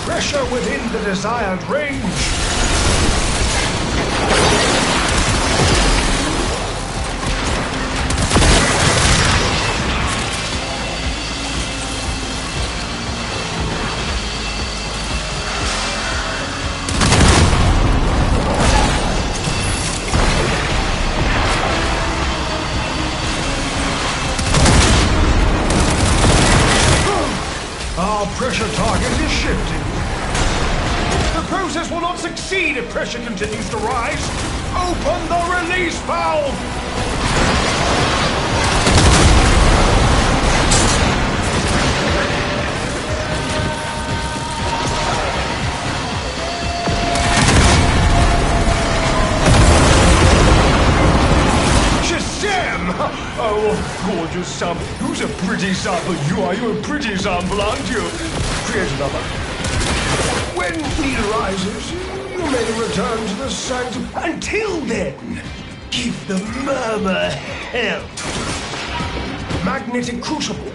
Pressure within the desired range. Our pressure target is shifting. The process will not succeed if pressure continues to rise. Open the release valve! Oh, gorgeous sample. Who's a pretty sample? You are. You're a pretty sample, aren't you? Create another. When need arises, you may return to the site. Until then, give the murmur hell. Magnetic crucible.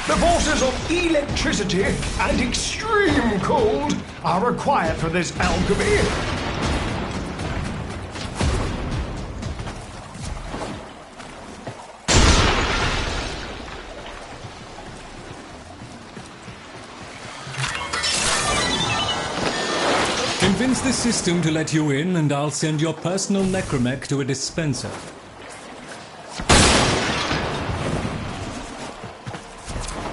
The forces of electricity and extreme cold are required for this alchemy. Convince the system to let you in, and I'll send your personal necromech to a dispenser.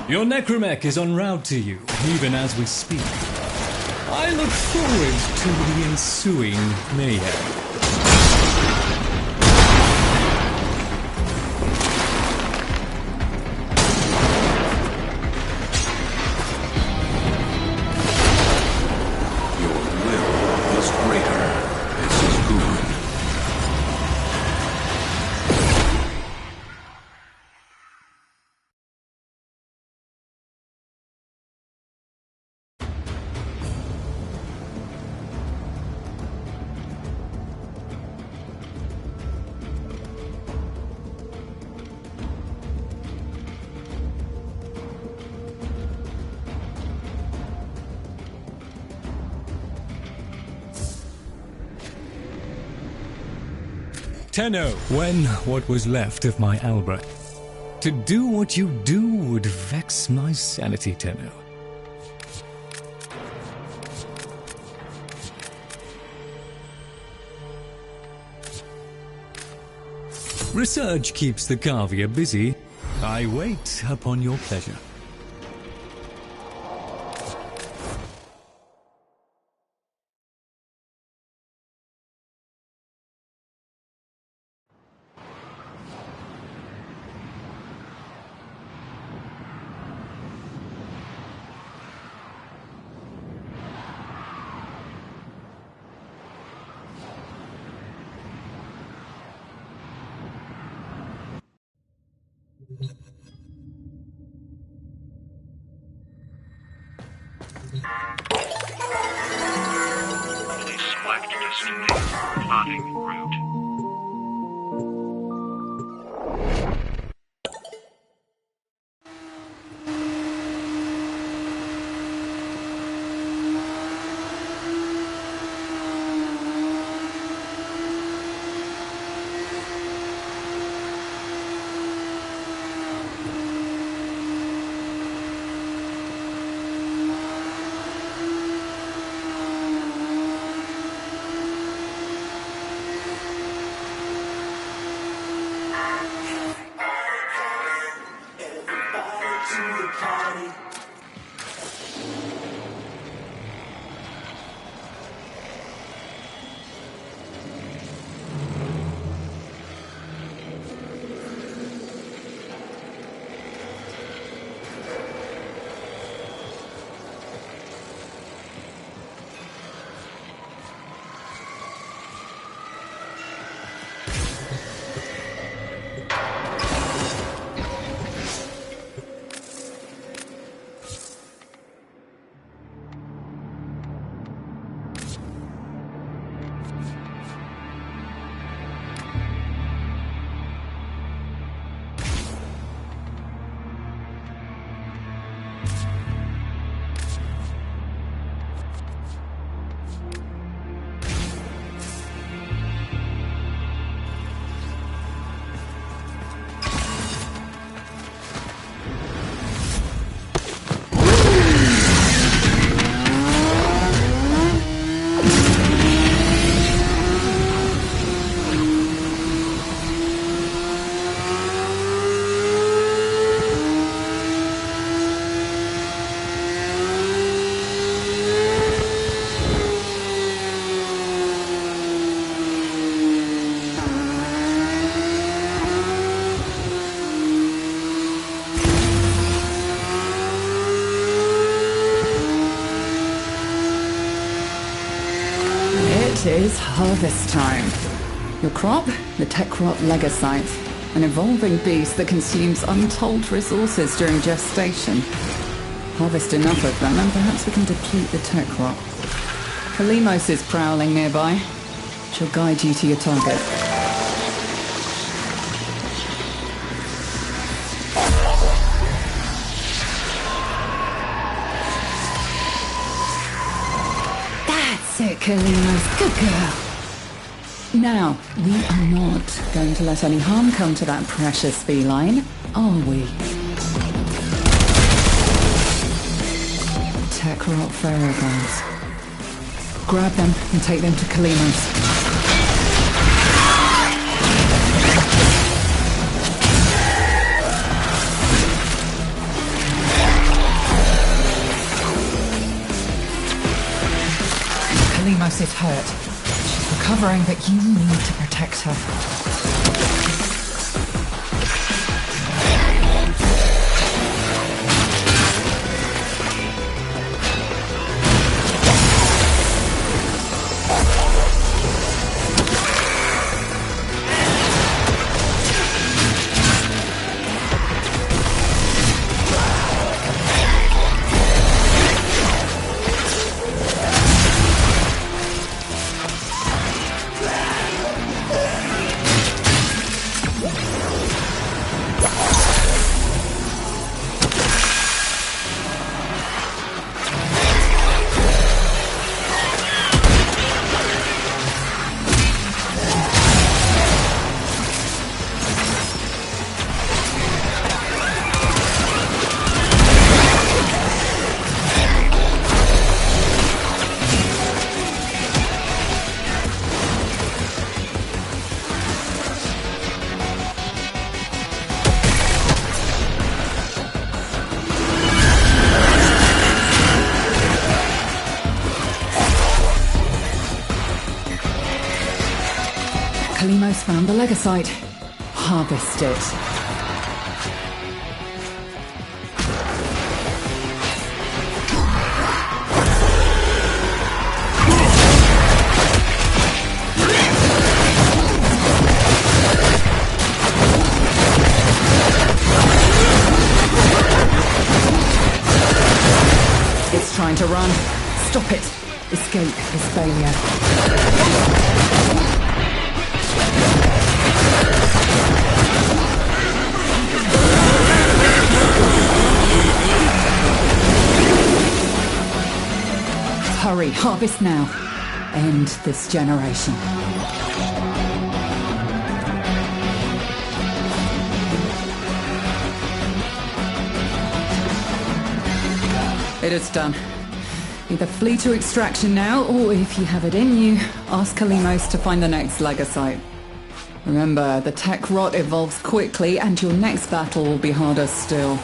Your necromech is en route to you, even as we speak. I look forward to the ensuing mayhem. Tenno, when what was left of my Albrecht. To do what you do would vex my sanity, Tenno. Research keeps the Kavia busy. I wait upon your pleasure. Select destination. Plotting route. It is harvest time. Your crop, the tech rot legosite, an evolving beast that consumes untold resources during gestation. Harvest enough of them and perhaps we can deplete the tech rot. Kalimos is prowling nearby. She'll guide you to your target. That's it, Kalimos. Good girl. Now, we are not going to let any harm come to that precious feline, are we? Tech rot ferroguards. Grab them and take them to Kalimos. Kalimos is hurt. She's recovering, but you need to protect her. almost found the Legasite. Harvest it. It's trying to run. Stop it. Escape is failure. Hurry, harvest now. End this generation. It is done. Either flee to extraction now, or if you have it in you, ask Kalimos to find the next Legasite. Remember, the tech rot evolves quickly, and your next battle will be harder still.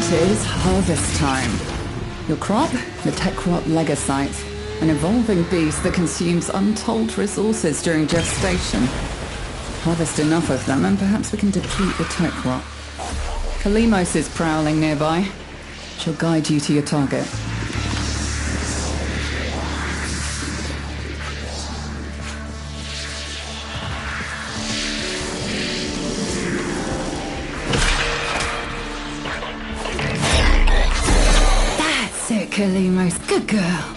It is harvest time. Your crop, the tech rot legocytes, an evolving beast that consumes untold resources during gestation. Harvest enough of them and perhaps we can deplete the tech rot. Kalimos is prowling nearby. She'll guide you to your target. That's it, Kalimos. Good girl.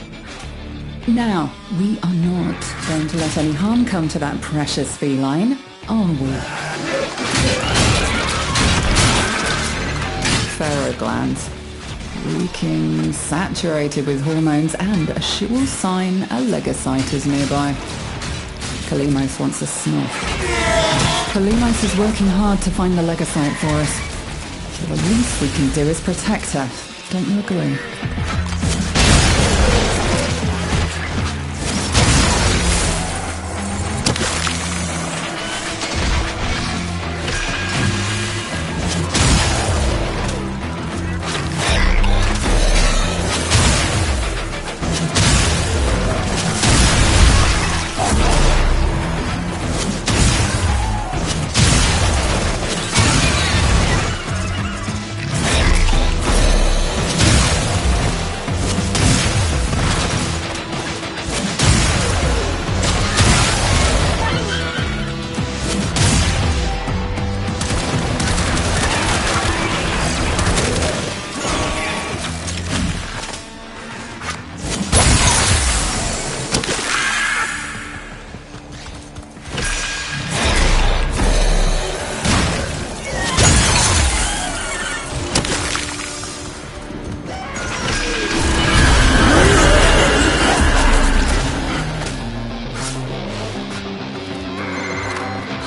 Now, we are not going to let any harm come to that precious feline, are we? Pharaoh glands. Reeking, saturated with hormones, and a sure sign a legocyte is nearby. Kalimos wants a sniff. Kalimos is working hard to find the legocyte for us. So the least we can do is protect her. Don't you agree?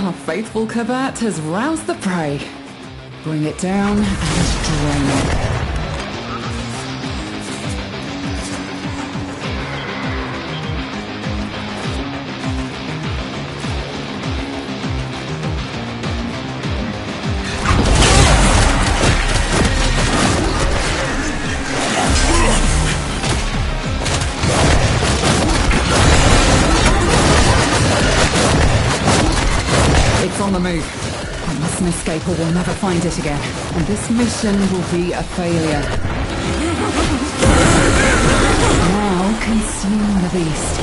Our faithful Kabat has roused the prey. Bring it down and drain it. It's on the move. I mustn't escape or we'll never find it again. And this mission will be a failure. Now consume the beast.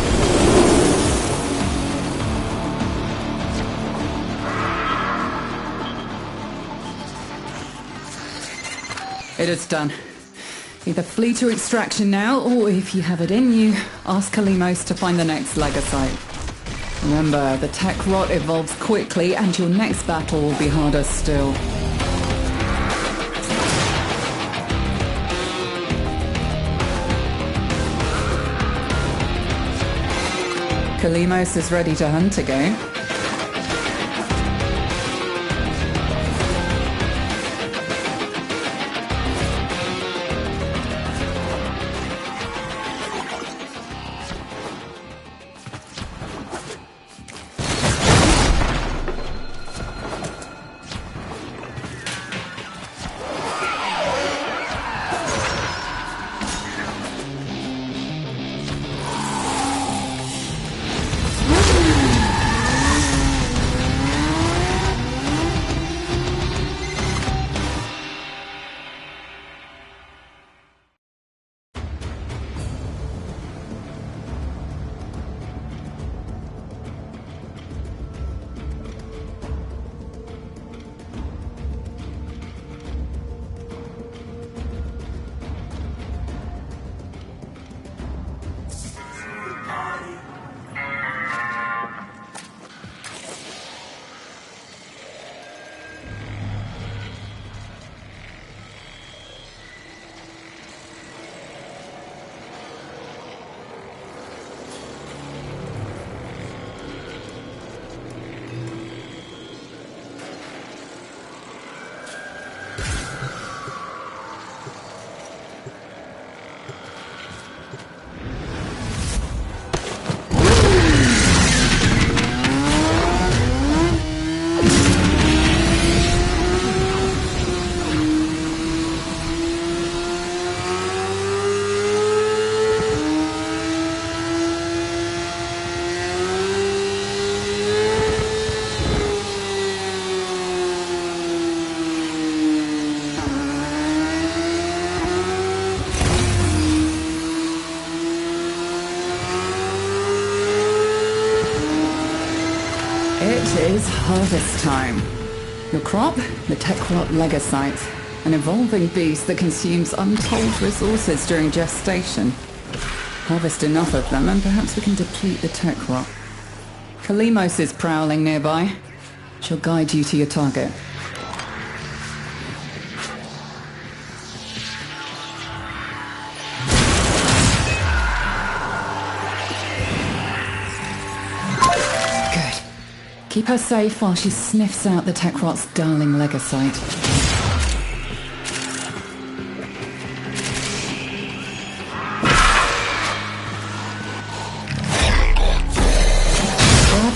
It is done. Either flee to extraction now, or if you have it in you, ask Kalimos to find the next legocyte. Remember, the tech rot evolves quickly and your next battle will be harder still. Kalimos is ready to hunt again. harvest time. Your crop, the tech rot legocytes, an evolving beast that consumes untold resources during gestation. Harvest enough of them and perhaps we can deplete the tech rot. Kalimos is prowling nearby. She'll guide you to your target. Good. Keep her safe while she sniffs out the tech rot's darling legocyte.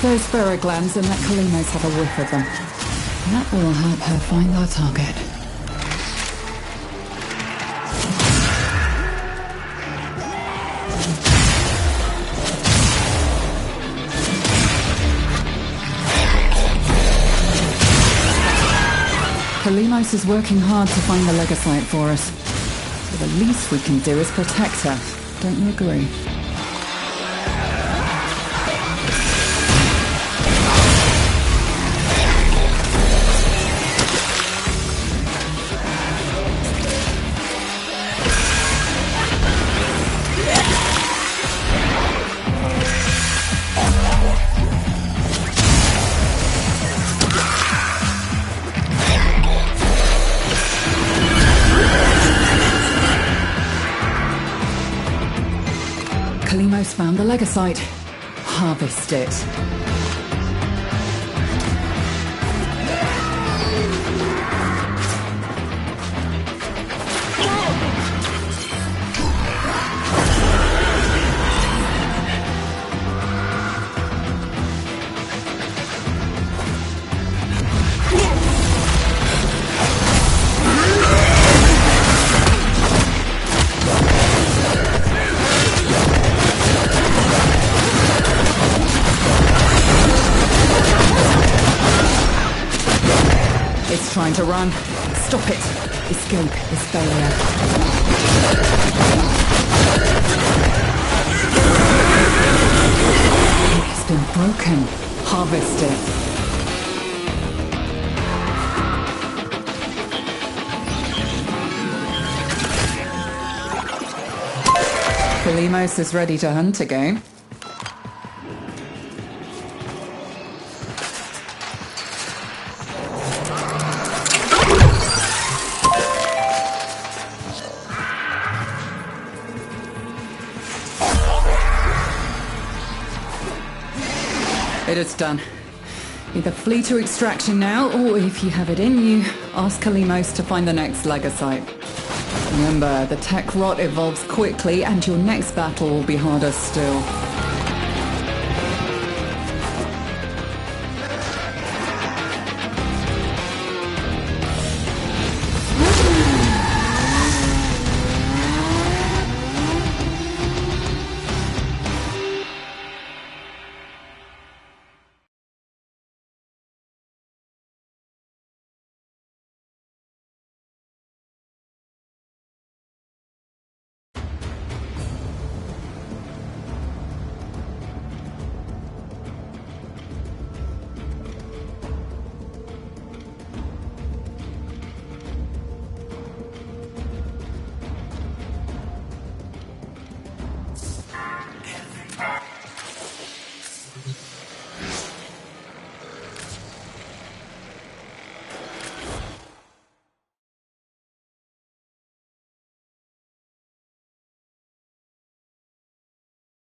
Those ferroglands and let Kalimos have a whiff of them. That will help her find our target. Kalimos is working hard to find the legocyte for us. So the least we can do is protect her. Don't you agree? Kalimos found the legocyte. Harvest it. It's trying to run. Stop it. Escape this failure. It's been broken. Harvest it. Kalimos is ready to hunt again. It is done. Either flee to extraction now, or if you have it in you, ask Kalimos to find the next legocyte. Remember, the tech rot evolves quickly, and your next battle will be harder still.